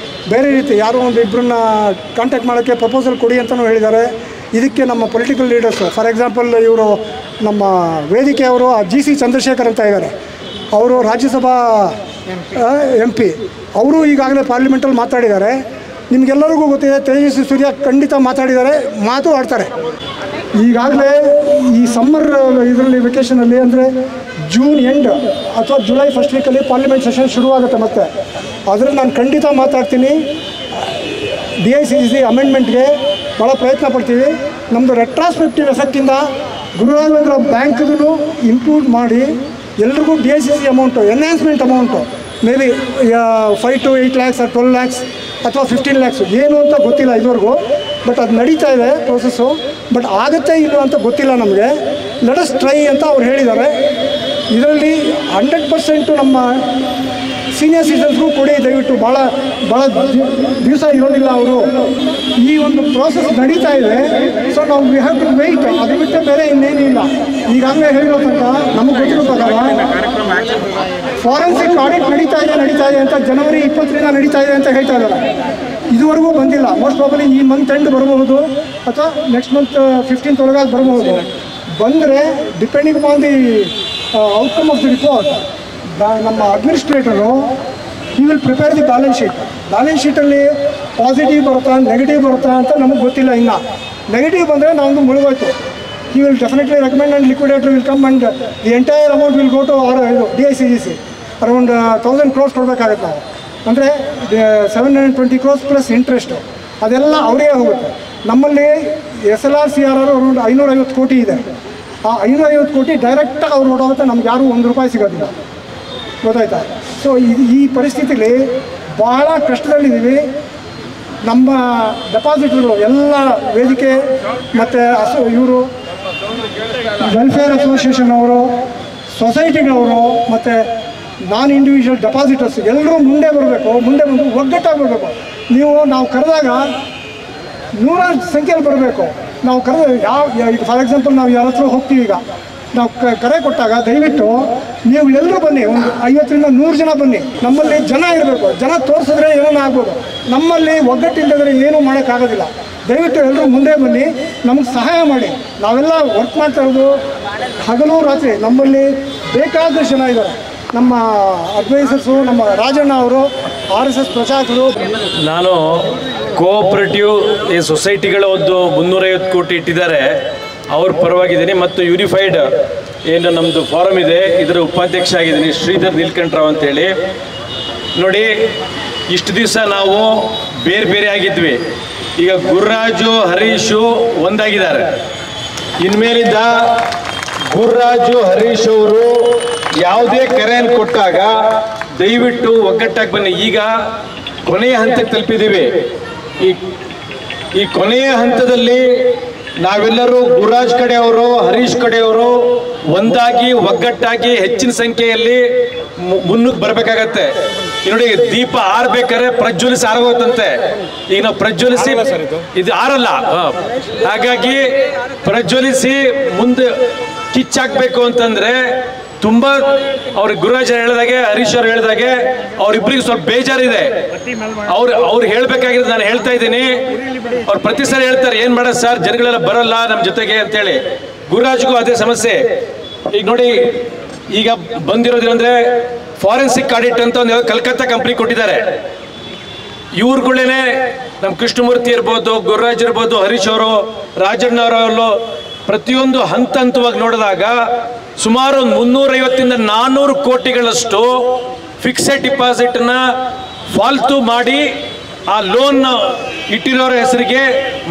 ಬೇರೆ ರೀತಿ. ಯಾರೋ ಒಂದು ಇಬ್ಬರನ್ನ ಕಾಂಟ್ಯಾಕ್ಟ್ ಮಾಡೋಕ್ಕೆ ಪ್ರಪೋಸಲ್ ಕೊಡಿ ಅಂತಲೂ ಹೇಳಿದ್ದಾರೆ. ಇದಕ್ಕೆ ನಮ್ಮ ಪೊಲಿಟಿಕಲ್ ಲೀಡರ್ಸು, ಫಾರ್ ಎಕ್ಸಾಂಪಲ್ ಇವರು ನಮ್ಮ ವೇದಿಕೆಯವರು GC ಚಂದ್ರಶೇಖರ್ ಅಂತ ಇದ್ದಾರೆ, ಅವರು ರಾಜ್ಯಸಭಾ MP, ಅವರು ಈಗಾಗಲೇ ಪಾರ್ಲಿಮೆಂಟಲ್ಲಿ ಮಾತಾಡಿದ್ದಾರೆ. ನಿಮಗೆಲ್ಲರಿಗೂ ಗೊತ್ತಿದೆ, ತೇಜಸ್ವಿ ಸೂರ್ಯ ಖಂಡಿತ ಮಾತಾಡಿದ್ದಾರೆ, ಮಾತು ಆಡ್ತಾರೆ. ಈಗಾಗಲೇ ಈ ಸಮ್ಮರ್ ಇದರಲ್ಲಿ ವೆಕೇಷನಲ್ಲಿ ಅಂದರೆ ಜೂನ್ ಎಂಡ್ ಅಥವಾ ಜುಲೈ ಫಸ್ಟ್ ವೀಕಲ್ಲಿ ಪಾರ್ಲಿಮೆಂಟ್ ಸೆಷನ್ ಶುರುವಾಗುತ್ತೆ. ಮತ್ತು ಅದರಲ್ಲಿ ನಾನು ಖಂಡಿತ ಮಾತಾಡ್ತೀನಿ. DICC ಅಮೆಂಡ್ಮೆಂಟ್ಗೆ ಭಾಳ ಪ್ರಯತ್ನ ಪಡ್ತೀವಿ. ನಮ್ಮದು ರೆಟ್ರಾಸ್ಪೆಕ್ಟಿವ್ ಎಫೆಕ್ಟಿಂದ ಗುರು ರಾಘವೇಂದ್ರ ಬ್ಯಾಂಕ್ಗೂ ಇಂಪ್ರೂವ್ ಮಾಡಿ ಎಲ್ರಿಗೂ DICC amount, enhancement amount may be 5 to 8 lakhs or 12 lakhs ಅಥವಾ 15 lakhs ಏನು ಅಂತ ಗೊತ್ತಿಲ್ಲ ಇದುವರೆಗೂ. ಬಟ್ ಅದು ನಡೀತಾ ಇದೆ ಪ್ರೋಸೆಸ್ಸು. ಬಟ್ ಆಗುತ್ತೆ ಇಲ್ಲ ಅಂತ ಗೊತ್ತಿಲ್ಲ ನಮಗೆ. ಲೆಟ್ ಅಸ್ ಟ್ರೈ ಅಂತ ಅವ್ರು ಹೇಳಿದ್ದಾರೆ. ಇದರಲ್ಲಿ 100% ನಮ್ಮ ಸೀನಿಯರ್ ಸಿಟಿಸನ್ಸ್ಗೂ ಕೊಡಿ ದಯವಿಟ್ಟು. ಭಾಳ ದಿವಸ ಇರೋದಿಲ್ಲ ಅವರು. ಈ ಒಂದು ಪ್ರೋಸೆಸ್ ನಡೀತಾ ಇದೆ. ಸೊ ನಾವು ವಿ ಹ್ಯಾವ್ ಟು ವೆಯ್ಟ್. ಅದು ಬಿಟ್ಟರೆ ಬೇರೆ ಇನ್ನೇನು ಇಲ್ಲ. ಈಗಾಗಲೇ ಹೇಳಿರೋ ತನಕ ನಮಗೆ ಗೊತ್ತಿರೋ ಪ್ರಕಾರ ಫಾರೆನ್ಸಿಕ್ ಆಡಿಟ್ ನಡೀತಾ ಇದೆ ಅಂತ ಜನವರಿ 20ರಿಂದ ನಡೀತಾ ಇದೆ ಅಂತ ಹೇಳ್ತಾ ಇದ್ದಾರೆ. ಇದುವರೆಗೂ ಬಂದಿಲ್ಲ. ಮೋಸ್ಟ್ ಪ್ರಾಬಲಿ ಈ ಮಂತ್ ಎಂಡ್ ಬರಬಹುದು ಅಥವಾ ನೆಕ್ಸ್ಟ್ ಮಂತ್ 15th ಒಳಗಾಗಿ ಬರಬಹುದು. ಬಂದರೆ depending on the outcome of the report ನಮ್ಮ administrator he will prepare the balance sheet. Balance ಶೀಟಲ್ಲಿ ಪಾಸಿಟಿವ್ ಬರುತ್ತಾ ನೆಗೆಟಿವ್ ಬರುತ್ತಾ ಅಂತ ನಮಗೆ ಗೊತ್ತಿಲ್ಲ. ಇನ್ನು ನೆಗೆಟಿವ್ ಬಂದರೆ ನಾವೊಂದು ಮುಳುಗೋಯ್ತು. He will definitely recommend and liquidator will come and the entire amount will go to DICC. Around 1000 crores ಕೊಡಬೇಕಾಗತ್ತೆ ನಾವು. ಅಂದರೆ 720 crores ಪ್ಲಸ್ ಇಂಟ್ರೆಸ್ಟು ಅದೆಲ್ಲ ಅವರಿಗೆ ಹೋಗುತ್ತೆ. ನಮ್ಮಲ್ಲಿ SLR CRR ಅರೌಂಡ್ 550 ಕೋಟಿ ಇದೆ. ಆ 550 ಕೋಟಿ ಡೈರೆಕ್ಟಾಗಿ ಅವ್ರು ನೋಡೋಗುತ್ತೆ. ನಮ್ಗೆ ಯಾರೂ ₹1 ಸಿಗೋದಿಲ್ಲ, ಗೊತ್ತಾಯ್ತಾ? ಸೊ ಈ ಪರಿಸ್ಥಿತಿಲಿ ಭಾಳ ಕಷ್ಟದಲ್ಲಿದ್ದೀವಿ. ನಮ್ಮ ಡೆಪಾಸಿಟ್ಗಳು ಎಲ್ಲ ವೇದಿಕೆ ಮತ್ತು ಇವರು ವೆಲ್ಫೇರ್ ಅಸೋಸಿಯೇಷನ್ ಅವರು, ಸೊಸೈಟಿಗಳವರು ಮತ್ತು ನಾನ್ ಇಂಡಿವಿಜುವಲ್ ಡೆಪಾಸಿಟರ್ಸ್ ಎಲ್ಲರೂ ಮುಂದೆ ಬರಬೇಕು. ಮುಂದೆ ಬಂದು ಒಗ್ಗಟ್ಟಾಗಿ ಬರಬೇಕು. ನಾವು ಕರೆದಾಗ 100 ಸಂಖ್ಯೆಯಲ್ಲಿ ಬರಬೇಕು. ನಾವು ಕರೆದ ಈಗ ಫಾರ್ ಎಕ್ಸಾಂಪಲ್ ನಾವು ಯಾರ ಹತ್ರ ಹೋಗ್ತೀವಿ, ಈಗ ನಾವು ಕರೆ ಕೊಟ್ಟಾಗ ದಯವಿಟ್ಟು ನೀವು ಎಲ್ಲರೂ ಬನ್ನಿ, ಒಂದು 50ರಿಂದ 100 ಜನ ಬನ್ನಿ. ನಮ್ಮಲ್ಲಿ ಜನ ಇರಬೇಕು. ಜನ ತೋರಿಸಿದ್ರೆ ಏನೋ ಆಗ್ಬೋದು. ನಮ್ಮಲ್ಲಿ ಒಗ್ಗಟ್ಟಿಲ್ಲದ್ರೆ ಏನೂ ಮಾಡೋಕ್ಕಾಗೋದಿಲ್ಲ. ದಯವಿಟ್ಟು ಎಲ್ಲರೂ ಮುಂದೆ ಬನ್ನಿ, ನಮಗೆ ಸಹಾಯ ಮಾಡಿ. ನಾವೆಲ್ಲ ವರ್ಕ್ ಮಾಡ್ತಾ ಇರೋದು ಹಗಲು ರಾತ್ರಿ. ನಮ್ಮಲ್ಲಿ ಬೇಕಾದಷ್ಟು ಜನ ಇದ್ದಾರೆ. ನಮ್ಮ ಅಡ್ವೈಸರ್ಸು, ನಮ್ಮ ರಾಜಣ್ಣ ಅವರು RSS ಪ್ರಚಾರಕರು. ನಾನು ಕೋಆಪರೇಟಿವ್ ಈ ಸೊಸೈಟಿಗಳ ಒಂದು 350 ಕೋಟಿ ಇಟ್ಟಿದ್ದಾರೆ, ಅವ್ರ ಪರವಾಗಿದ್ದೀನಿ. ಮತ್ತು ಯೂನಿಫೈಡ್ ಏನು ನಮ್ಮದು ಫಾರಮ್ ಇದೆ, ಇದರ ಉಪಾಧ್ಯಕ್ಷ ಆಗಿದ್ದೀನಿ, ಶ್ರೀಧರ್ ನೀಲ್ಕಂಠರಾವ್ ಅಂತೇಳಿ. ನೋಡಿ, ಇಷ್ಟು ದಿವಸ ನಾವು ಬೇರೆ ಬೇರೆ ಆಗಿದ್ವಿ. ಈಗ ಗುರುರಾಜು ಹರೀಶು ಒಂದಾಗಿದ್ದಾರೆ. ಇನ್ಮೇಲಿಂದ ಗುರುರಾಜು ಹರೀಶ್ ಅವರು ಯಾವುದೇ ಕರೆಯನ್ನು ಕೊಟ್ಟಾಗ ದಯವಿಟ್ಟು ಒಗ್ಗಟ್ಟಾಗಿ ಬನ್ನಿ. ಈಗ ಕೊನೆಯ ಹಂತಕ್ಕೆ ತಲುಪಿದ್ದೀವಿ. ಈ ಕೊನೆಯ ಹಂತದಲ್ಲಿ ನಾವೆಲ್ಲರೂ ಗುರುರಾಜ್ ಕಡೆಯವರು, ಹರೀಶ್ ಕಡೆಯವರು ಒಂದಾಗಿ ಒಗ್ಗಟ್ಟಾಗಿ ಹೆಚ್ಚಿನ ಸಂಖ್ಯೆಯಲ್ಲಿ ಮುನ್ನುಗ್ಗಿ ಬರಬೇಕಾಗತ್ತೆ. ನೋಡಿ, ದೀಪ ಆರ್ಬೇಕಾದ್ರೆ ಪ್ರಜ್ವಲಿಸಿ ಆರೋಗುತ್ತಂತೆ. ಈಗ ನಾವು ಪ್ರಜ್ವಲಿಸಿ ಇದು ಆರಲ್ಲ. ಹಾಗಾಗಿ ಪ್ರಜ್ವಲಿಸಿ ಮುಂದೆ ಕಿಚ್ಚಾಕ್ಬೇಕು ಅಂತಂದ್ರೆ ತುಂಬ ಅವ್ರಿಗೆ ಗುರುರಾಜ್ ಹೇಳಿದಾಗೆ, ಹರೀಶ್ ಅವ್ರು ಹೇಳಿದಾಗೆ ಅವ್ರಿಬ್ರಿಗೆ ಸ್ವಲ್ಪ ಬೇಜಾರಿದೆ. ಅವ್ರು ಹೇಳ್ಬೇಕಾಗಿರೋದು ನಾನು ಹೇಳ್ತಾ ಇದ್ದೀನಿ. ಅವ್ರು ಪ್ರತಿ ಸಲ ಹೇಳ್ತಾರೆ ಏನು ಮಾಡೋದು ಸರ್, ಜನಗಳೆಲ್ಲ ಬರಲ್ಲ ನಮ್ಮ ಜೊತೆಗೆ ಅಂತೇಳಿ. ಗುರುರಾಜ್ಗೂ ಅದೇ ಸಮಸ್ಯೆ. ಈಗ ನೋಡಿ, ಈಗ ಬಂದಿರೋದೇನೆಂದ್ರೆ ಫಾರೆನ್ಸಿಕ್ ಆಡಿಟ್ ಅಂತ ಒಂದು ಕಲ್ಕತ್ತಾ ಕಂಪ್ನಿ ಕೊಟ್ಟಿದ್ದಾರೆ. ಇವ್ರುಗಳೇನೆ ನಮ್ಮ ಕೃಷ್ಣಮೂರ್ತಿ ಇರ್ಬೋದು, ಗುರುರಾಜ್ ಇರ್ಬೋದು, ಹರೀಶ್ ಅವರು, ರಾಜಣ್ಣ ಅವರು ಪ್ರತಿಯೊಂದು ಹಂತವಾಗಿ ನೋಡಿದಾಗ ಸುಮಾರು 350 ಇಂದ 400 ಕೋಟಿಗಳಷ್ಟು ಫಿಕ್ಸೆಡ್ ಡಿಪಾಸಿಟ್ನ ಫಾಲ್ತು ಮಾಡಿ ಆ ಲೋನ್ ಇಟ್ಟಿರೋರ ಹೆಸರಿಗೆ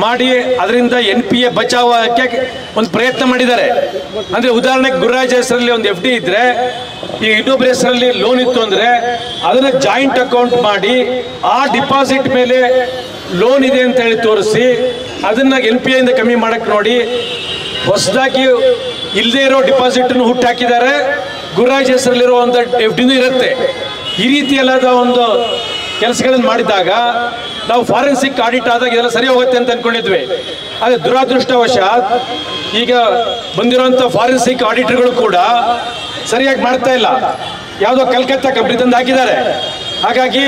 ಮಾಡಿ ಅದರಿಂದ NPA ಬಚಾವಕ್ಕೆ ಒಂದು ಪ್ರಯತ್ನ ಮಾಡಿದ್ದಾರೆ. ಅಂದರೆ ಉದಾಹರಣೆಗೆ ಗುರುರಾಜ್ ಹೆಸರಲ್ಲಿ ಒಂದು FD ಇದ್ದರೆ, ಈ ಇನ್ನೊಬ್ಬರ ಹೆಸರಲ್ಲಿ ಲೋನ್ ಇತ್ತು ಅಂದರೆ ಅದನ್ನು ಜಾಯಿಂಟ್ ಅಕೌಂಟ್ ಮಾಡಿ ಆ ಡಿಪಾಸಿಟ್ ಮೇಲೆ ಲೋನ್ ಇದೆ ಅಂತ ಹೇಳಿ ತೋರಿಸಿ ಅದನ್ನು NPA ಇಂದ ಕಮ್ಮಿ ಮಾಡಕ್ಕೆ ನೋಡಿ ಹೊಸದಾಗಿ ಇಲ್ಲದೆ ಇರೋ ಡಿಪಾಸಿಟನ್ನು ಹುಟ್ಟಾಕಿದ್ದಾರೆ. ಗುರುರಾಜ್ ಹೆಸರಲ್ಲಿರೋ ಒಂದು FDನೂ ಇರುತ್ತೆ. ಈ ರೀತಿಯಲ್ಲಾದ ಒಂದು ಕೆಲಸಗಳನ್ನು ಮಾಡಿದಾಗ ನಾವು ಫಾರೆನ್ಸಿಕ್ ಆಡಿಟ್ ಆದಾಗ ಇದೆಲ್ಲ ಸರಿ ಹೋಗುತ್ತೆ ಅಂತ ಅಂದ್ಕೊಂಡಿದ್ವಿ. ಆದರೆ ದುರಾದೃಷ್ಟವಶಾತ್ ಈಗ ಬಂದಿರೋಂಥ ಫಾರೆನ್ಸಿಕ್ ಆಡಿಟರ್ಗಳು ಕೂಡ ಸರಿಯಾಗಿ ಮಾಡ್ತಾ ಇಲ್ಲ. ಯಾವುದೋ ಕಲ್ಕತ್ತಾ ಕಂಪ್ನಿ ತಂದು ಹಾಕಿದ್ದಾರೆ. ಹಾಗಾಗಿ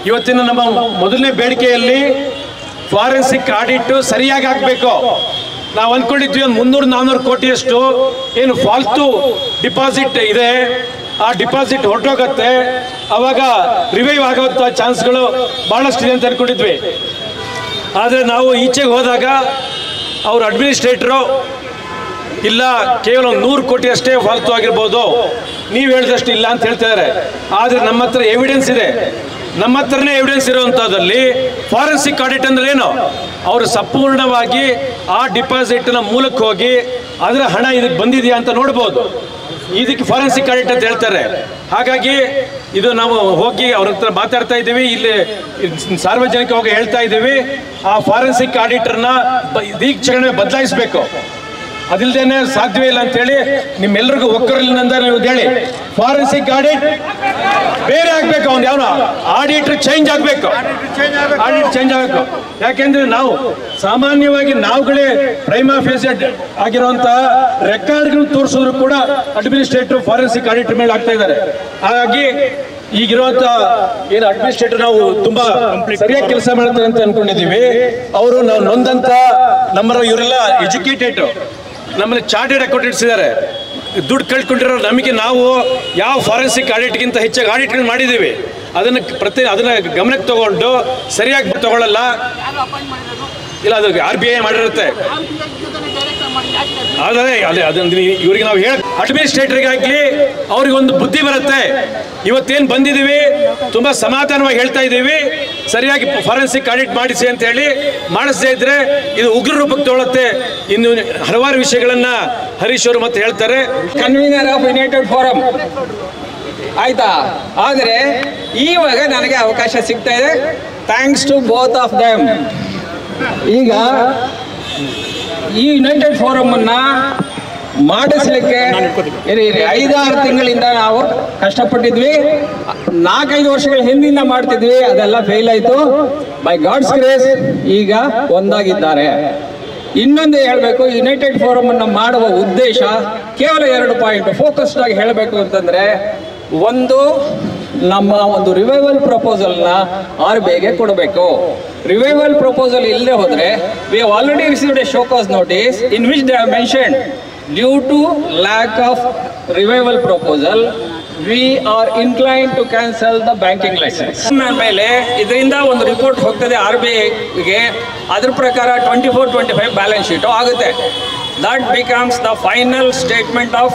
ಇವತ್ತಿನ ನಮ್ಮ ಮೊದಲನೇ ಬೇಡಿಕೆಯಲ್ಲಿ ಫಾರೆನ್ಸಿಕ್ ಆಡಿಟ್ ಸರಿಯಾಗಿ ಆಗಬೇಕು. ನಾವು ಅಂದ್ಕೊಂಡಿದ್ವಿ ಒಂದು 300-400 ಕೋಟಿಯಷ್ಟು ಏನು ಫಾಲ್ತು ಡಿಪಾಸಿಟ್ ಇದೆ, ಆ ಡಿಪಾಸಿಟ್ ಹೊರಟೋಗತ್ತೆ, ಅವಾಗ ರಿವೈವ್ ಆಗುವಂಥ ಚಾನ್ಸ್ಗಳು ಭಾಳಷ್ಟಿದೆ ಅಂತ ಅಂದ್ಕೊಂಡಿದ್ವಿ. ಆದರೆ ನಾವು ಈಚೆಗೆ ಹೋದಾಗ ಅವ್ರ ಅಡ್ಮಿನಿಸ್ಟ್ರೇಟ್ರು ಇಲ್ಲ ಕೇವಲ 100 ಕೋಟಿ ಅಷ್ಟೇ ಫಾಲ್ತು ಆಗಿರ್ಬೋದು, ನೀವು ಹೇಳಿದಷ್ಟು ಇಲ್ಲ ಅಂತ ಹೇಳ್ತಿದ್ದಾರೆ. ಆದರೆ ನಮ್ಮ ಹತ್ರ ಎವಿಡೆನ್ಸ್ ಇದೆ. ನಮ್ಮ ಹತ್ರನೇ ಎವಿಡೆನ್ಸ್ ಇರುವಂಥದ್ದಲ್ಲಿ ಫಾರೆನ್ಸಿಕ್ ಆಡಿಟ್ ಅಂದ್ರೆ ಏನು? ಅವರು ಸಂಪೂರ್ಣವಾಗಿ ಆ ಡಿಪಾಸಿಟ್ನ ಮೂಲಕ್ಕೆ ಹೋಗಿ ಅದರ ಹಣ ಇದಕ್ಕೆ ಬಂದಿದೆಯಾ ಅಂತ ನೋಡ್ಬೋದು. ಇದಕ್ಕೆ ಫಾರೆನ್ಸಿಕ್ ಆಡಿಟ್ ಅಂತ ಹೇಳ್ತಾರೆ. ಹಾಗಾಗಿ ಇದು ನಾವು ಹೋಗಿ ಅವ್ರ ಹತ್ರ ಮಾತಾಡ್ತಾ ಇದ್ದೀವಿ, ಇಲ್ಲಿ ಸಾರ್ವಜನಿಕವಾಗಿ ಹೇಳ್ತಾ ಇದ್ದೀವಿ, ಆ ಫಾರೆನ್ಸಿಕ್ ಆಡಿಟರ್ನ ಇದೀಗ ಕ್ಷಣ ಬದಲಾಯಿಸಬೇಕು. ಅದಿಲ್ಲದೇನೆ ಸಾಧ್ಯವೇ ಇಲ್ಲ ಅಂತೇಳಿ ನಿಮ್ಮೆಲ್ಲರಿಗೂ ಒಕ್ಕರಲಿನಿಂದ ನೀವು ಹೇಳಿ, ಫಾರೆನ್ಸಿಕ್ ಆಡಿಟ್ ಬೇರೆ ಆಗಬೇಕು. ಅವ್ನು ಯಾವನ ಆಡಿಟರ್ ಚೇಂಜ್ ಆಗಬೇಕು, ಆಡಿಟ್ ಚೇಂಜ್ ಆಗಬೇಕು. ಯಾಕೆಂದ್ರೆ ನಾವು ಸಾಮಾನ್ಯವಾಗಿ ನಾವುಗಳೇ ಪ್ರೈಮಾ ಫೇಸಿ ಆಗಿರುವಂತ ರೆಕಾರ್ಡ್ಗಳು ತೋರಿಸಿದ್ರು ಕೂಡ ಅಡ್ಮಿನಿಸ್ಟ್ರೇಟರ್ ಫಾರೆನ್ಸಿಕ್ ಆಡಿಟರ್ ಮೇಲೆ ಆಗ್ತಾ ಇದ್ದಾರೆ. ಹಾಗಾಗಿ ಈಗಿರುವಂತ ಏನು ಅಡ್ಮಿನಿಸ್ಟ್ರೇಟರ್ ನಾವು ತುಂಬಾ ಸರಿಯಾಗಿ ಕೆಲಸ ಮಾಡ್ತಾರೆ ಅಂತ ಅನ್ಕೊಂಡಿದ್ದೀವಿ. ಅವರು ನಾವು ನೊಂದಂತ ಇವರೆಲ್ಲ ಎಜುಕೇಟೆಡ್, ನಮ್ಮಲ್ಲಿ ಚಾರ್ಟೆಡ್ ಅಕೌಂಟೆಂಟ್ಸ್ ಇದ್ದಾರೆ. ದುಡ್ಡು ಕಳ್ಕೊಂಡಿರೋ ನಮಗೆ ನಾವು ಯಾವ ಫಾರೆನ್ಸಿಕ್ ಆಡಿಟ್ಗಿಂತ ಹೆಚ್ಚಾಗಿ ಆಡಿಟ್ಗಳು ಮಾಡಿದ್ದೀವಿ. ಅದನ್ನ ಗಮನಕ್ಕೆ ತಗೊಂಡು ಸರಿಯಾಗಿ ತಗೊಳ್ಳಲ್ಲ. ಇಲ್ಲ, ಅದು RBI ಮಾಡಿರುತ್ತೆ. ಆದರೆ ಅದನ್ನು ಇವರಿಗೆ ನಾವು ಅಡ್ಮಿನಿಸ್ಟ್ರೇಟರ್ಗಾಗಲಿ ಅವ್ರಿಗೊಂದು ಬುದ್ಧಿ ಬರುತ್ತೆ. ಇವತ್ತೇನು ಬಂದಿದ್ದೀವಿ ತುಂಬ ಸಮಾಧಾನವಾಗಿ ಹೇಳ್ತಾ ಇದ್ದೀವಿ, ಸರಿಯಾಗಿ ಫಾರೆನ್ಸಿಕ್ ಆಡಿಟ್ ಮಾಡಿಸಿ ಅಂತ ಹೇಳಿ. ಮಾಡಿಸದೇ ಇದ್ರೆ ಇದು ಉಗ್ರ ರೂಪಕ್ಕೆ ತಗೊಳುತ್ತೆ. ಇನ್ನು ಹಲವಾರು ವಿಷಯಗಳನ್ನ ಹರೀಶ್ ಅವರು ಮತ್ತೆ ಹೇಳ್ತಾರೆ. ಕನ್ವೀನರ್ ಆಫ್ ಯುನೈಟೆಡ್ ಫೋರಂ ಆಯ್ತಾ. ಆದರೆ ಈವಾಗ ನನಗೆ ಅವಕಾಶ ಸಿಗ್ತಾ ಇದೆ, thanks to both of them. ಈಗ ಈ ಯುನೈಟೆಡ್ ಫೋರಮನ್ನು ಮಾಡಿಸ್ಲಿಕ್ಕೆ 5-6 ತಿಂಗಳಿಂದ ನಾವು ಕಷ್ಟಪಟ್ಟಿದ್ವಿ. 4-5 ವರ್ಷಗಳ ಹಿಂದಿಂದ ಮಾಡ್ತಿದ್ವಿ, ಅದೆಲ್ಲ ಫೇಲ್ ಆಯಿತು. ಬೈ ಗಾಡ್ಸ್ ಗ್ರೇಸ್ ಈಗ ಒಂದಾಗಿದ್ದಾರೆ. ಇನ್ನೊಂದು ಹೇಳಬೇಕು, ಯುನೈಟೆಡ್ ಫೋರಮನ್ನು ಮಾಡುವ ಉದ್ದೇಶ ಕೇವಲ 2 ಪಾಯಿಂಟ್ ಫೋಕಸ್ಡ್ ಆಗಿ ಹೇಳಬೇಕು ಅಂತಂದರೆ, ಒಂದು ನಮ್ಮ ಒಂದು ರಿವೈವಲ್ ಪ್ರಪೋಸಲ್ನ RBIಗೆ ಕೊಡಬೇಕು. ರಿವೈವಲ್ ಪ್ರಪೋಸಲ್ ಇಲ್ಲದೆ ಹೋದರೆ we have already received a show cause notice in which they have mentioned due to lack of revival proposal we are incline to cancel the banking licence. ಮೇಲೆ ಇದರಿಂದ ಒಂದು ರಿಪೋರ್ಟ್ ಹೋಗ್ತದೆ RBIಗೆ. ಅದ್ರ ಪ್ರಕಾರ 24-25 ಬ್ಯಾಲೆನ್ಸ್ ಶೀಟು ಆಗುತ್ತೆ. That becomes the final statement of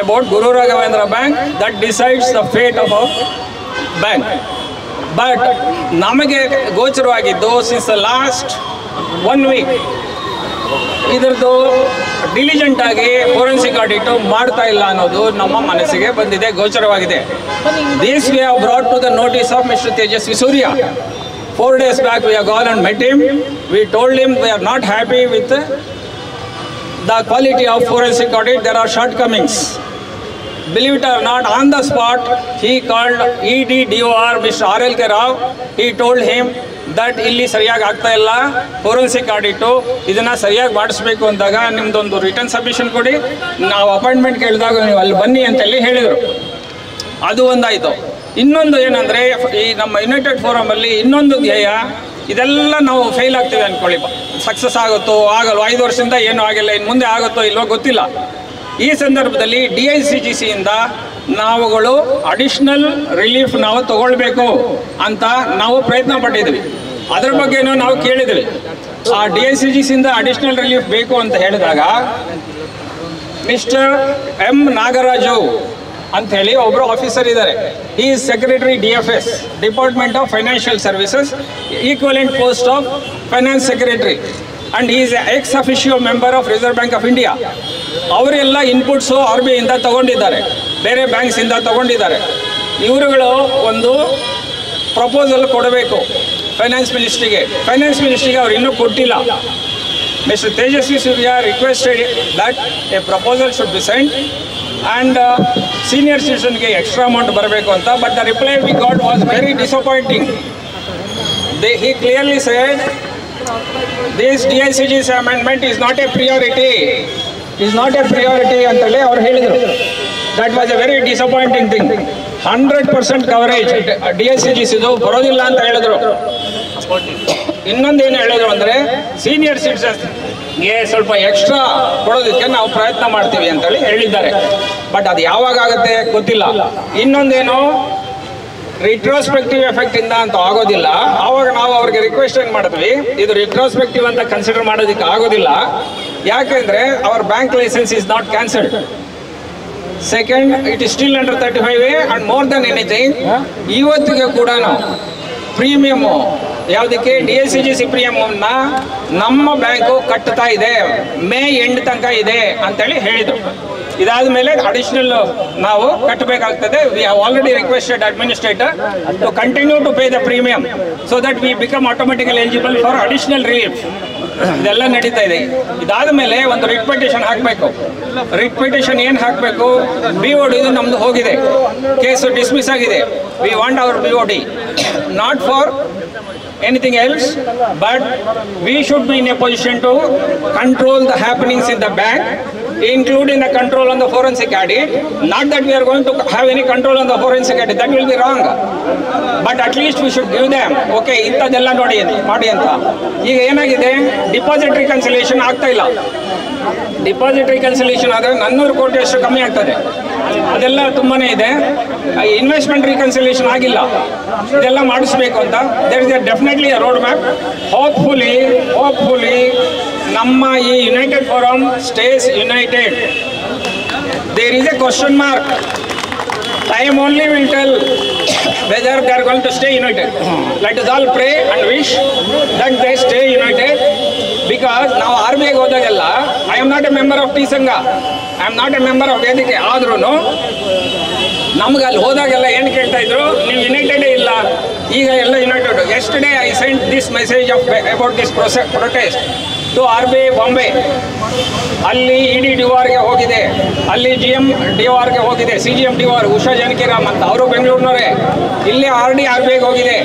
about Guru Raghavendra Bank that decides the fate of our bank. But ನಮಗೆ ಗೋಚರವಾಗಿದ್ದು since the last 1 week ಇದರದ್ದು ಡಿಲಿಜೆಂಟ್ ಆಗಿ ಫೋರೆನ್ಸಿಕ್ ಆಡಿಟ್ ಮಾಡ್ತಾ ಇಲ್ಲ ಅನ್ನೋದು ನಮ್ಮ ಮನಸ್ಸಿಗೆ ಬಂದಿದೆ, ಗೋಚರವಾಗಿದೆ. This we have brought to the notice of mister Tejasvi Surya. 4 days back we have gone and met him. We told him we are not happy with the quality of forensic audit. There are shortcomings. Believe it or not, on the spot, he called ED DOR Mr. RLK Rao. He told him that ಇಲ್ಲಿ ಸರಿಯಾಗಿ ಆಗ್ತಾ ಇಲ್ಲ, forensic audit ಇದನ್ನು ಸರಿಯಾಗಿ ಮಾಡಿಸ್ಬೇಕು ಅಂದಾಗ ನಿಮ್ಮದೊಂದು return submission ಕೊಡಿ, ನಾವು ಅಪಾಯಿಂಟ್ಮೆಂಟ್ ಕೇಳಿದಾಗ ನೀವು ಅಲ್ಲಿ ಬನ್ನಿ ಅಂತೇಳಿ ಹೇಳಿದರು. ಅದು ಒಂದಾಯಿತು. ಇನ್ನೊಂದು ಏನಂದರೆ, ಈ ನಮ್ಮ ಯುನೈಟೆಡ್ ಫೋರಮಲ್ಲಿ ಇನ್ನೊಂದು ಧ್ಯೇಯ, ಇದೆಲ್ಲ ನಾವು ಫೇಲ್ ಆಗ್ತೀವಿ ಅಂದ್ಕೊಳ್ಳಿ, ಸಕ್ಸಸ್ ಆಗುತ್ತೋ ಆಗಲ್ವೋ, 5 ವರ್ಷದಿಂದ ಏನೂ ಆಗಿಲ್ಲ, ಇನ್ನು ಮುಂದೆ ಆಗುತ್ತೋ ಇಲ್ವೋ ಗೊತ್ತಿಲ್ಲ. ಈ ಸಂದರ್ಭದಲ್ಲಿ DICGCಯಿಂದ ನಾವುಗಳು ಅಡಿಷ್ನಲ್ ರಿಲೀಫ್ ನಾವು ತಗೊಳ್ಬೇಕು ಅಂತ ನಾವು ಪ್ರಯತ್ನ ಪಟ್ಟಿದ್ವಿ. ಅದ್ರ ಬಗ್ಗೆನೂ ನಾವು ಕೇಳಿದ್ವಿ. ಆ DICGCಯಿಂದ ಅಡಿಷ್ನಲ್ ರಿಲೀಫ್ ಬೇಕು ಅಂತ ಹೇಳಿದಾಗ ಮಿಸ್ಟರ್ M. ನಾಗರಾಜು ಅಂಥೇಳಿ ಒಬ್ಬರು ಆಫೀಸರ್ ಇದ್ದಾರೆ. ಈ is secretary DFS, department of financial services, equivalent post of finance secretary, and is X officio member of reserve bank of India. ಅವರೆಲ್ಲ ಇನ್ಪುಟ್ಸು RBI ಇಂದ ತಗೊಂಡಿದ್ದಾರೆ, ಬೇರೆ ಬ್ಯಾಂಕ್ಸಿಂದ ತಗೊಂಡಿದ್ದಾರೆ. ಇವರುಗಳು ಒಂದು ಪ್ರಪೋಸಲ್ ಕೊಡಬೇಕು ಫೈನಾನ್ಸ್ ಮಿನಿಸ್ಟ್ರಿಗೆ. ಫೈನಾನ್ಸ್ ಮಿನಿಸ್ಟ್ರಿಗೆ ಅವ್ರು ಇನ್ನೂ ಕೊಟ್ಟಿಲ್ಲ. Mister Tejasvi Surya requested that a proposal should be sent and senior ಸಿಟಿಸನ್ಗೆ ಎಕ್ಸ್ಟ್ರಾ ಅಮೌಂಟ್ ಬರಬೇಕು ಅಂತ. But the reply we got was very disappointing. He clearly said this DICGC amendment is not a priority. Is not a priority ಅಂತೇಳಿ ಅವ್ರು ಹೇಳಿದರು. That was a very disappointing thing. 100% coverage DICGCದು ಬರೋದಿಲ್ಲ ಅಂತ ಹೇಳಿದ್ರು. ಇನ್ನೊಂದೇನು ಹೇಳಿದ್ರು ಅಂದರೆ, ಸೀನಿಯರ್ ಸಿಟಿಸನ್ಸ್ಗೆ ಸ್ವಲ್ಪ ಎಕ್ಸ್ಟ್ರಾ ಕೊಡೋದಕ್ಕೆ ನಾವು ಪ್ರಯತ್ನ ಮಾಡ್ತೀವಿ ಅಂತೇಳಿ ಹೇಳಿದ್ದಾರೆ. ಬಟ್ ಅದು ಯಾವಾಗ ಆಗುತ್ತೆ ಗೊತ್ತಿಲ್ಲ. ಇನ್ನೊಂದೇನು, ರಿಟ್ರೋಸ್ಪೆಕ್ಟಿವ್ ಎಫೆಕ್ಟ್ ಇಂದ ಅಂತ ಆಗೋದಿಲ್ಲ. ಆವಾಗ ನಾವು ಅವ್ರಿಗೆ ರಿಕ್ವೆಸ್ಟ್ ಏನು ಮಾಡಿದ್ವಿ, ಇದು ರಿಟ್ರೋಸ್ಪೆಕ್ಟಿವ್ ಅಂತ ಕನ್ಸಿಡರ್ ಮಾಡೋದಕ್ಕೆ ಆಗೋದಿಲ್ಲ. ಯಾಕೆಂದರೆ our bank licence is not cancelled. Second, it is still under 35A and more than anything ಇವತ್ತಿಗೆ ಕೂಡ ಪ್ರೀಮಿಯಮ್ಮು ಯಾವುದಕ್ಕೆ DICGC ಪ್ರೀಮಿಯಮನ್ನು ನಮ್ಮ ಬ್ಯಾಂಕು ಕಟ್ತಾ ಇದೆ, ಮೇ ಎಂಡ್ ತನಕ ಇದೆ ಅಂತೇಳಿ ಹೇಳಿದರು. ಇದಾದ ಮೇಲೆ ಅಡಿಷನಲ್ ನಾವು ಕಟ್ಟಬೇಕಾಗ್ತದೆ. We have already requested administrator to continue to pay the premium so that we become automatically eligible for additional relief. ಇದೆಲ್ಲ ನಡೀತಾ ಇದೆ. ಇದಾದ ಮೇಲೆ ಒಂದು ರಿಟ್ ಪಿಟಿಷನ್ ಹಾಕಬೇಕು. ರಿಟ್ ಪಿಟಿಷನ್ ಏನು ಹಾಕಬೇಕು, BOD ಇದು ನಮ್ಮದು ಹೋಗಿದೆ, ಕೇಸು ಡಿಸ್ಮಿಸ್ ಆಗಿದೆ. We want our BOD not for anything else, but we should be in a position to control the happenings in the bank, including the control on the forensic audit. Not that we are going to have any control on the forensic audit, that will be wrong. But at least we should give them, okay, ಇಂಥದ್ದೆಲ್ಲ ಮಾಡಿ ಅಂತ. ಈಗ ಏನಾಗಿದೆ, deposit reconciliation ಆಗ್ತಾ ಇಲ್ಲ. Deposit reconciliation ಆದರೆ 400 ಕೋಟಿ ಅಷ್ಟು ಕಮ್ಮಿ ಆಗ್ತದೆ. ಅದೆಲ್ಲ ತುಂಬಾ ಇದೆ. ಇನ್ವೆಸ್ಟ್ಮೆಂಟ್ ರಿಕನ್ಸಿಲೇಷನ್ ಆಗಿಲ್ಲ. ಇದೆಲ್ಲ ಮಾಡಿಸ್ಬೇಕು ಅಂತ. There is definitely a road map. Hopefully ನಮ್ಮ ಈ united forum stays united. There is a question mark. Time only will tell whether they are going to stay united. Let us all pray and wish that they stay united, because ನಾವು RBI ಹೋದಾಗೆಲ್ಲ I am not a member of T Sangha, I am not a member of ವೇದಿಕೆ, ಆದ್ರೂ ನಮ್ಗೆ ಅಲ್ಲಿ ಹೋದಾಗೆಲ್ಲ ಏನು ಕೇಳ್ತಾ ಇದ್ರು, ನೀವು ಯುನೈಟೆಡೇ ಇಲ್ಲ, ಈಗ ಎಲ್ಲ united. Yesterday I sent this message about this protest to RBI Bombay. ಅಲ್ಲಿ ED DORಗೆ ಹೋಗಿದೆ, ಅಲ್ಲಿ GM DORಗೆ ಹೋಗಿದೆ, CGM DOR ಉಷಾ ಜಾನಕಿರಾಮ್ ಅಂತ, ಅವರು ಬೆಂಗಳೂರಿನವರೇ. ಇಲ್ಲಿ RBIಗೆ ಹೋಗಿದೆ.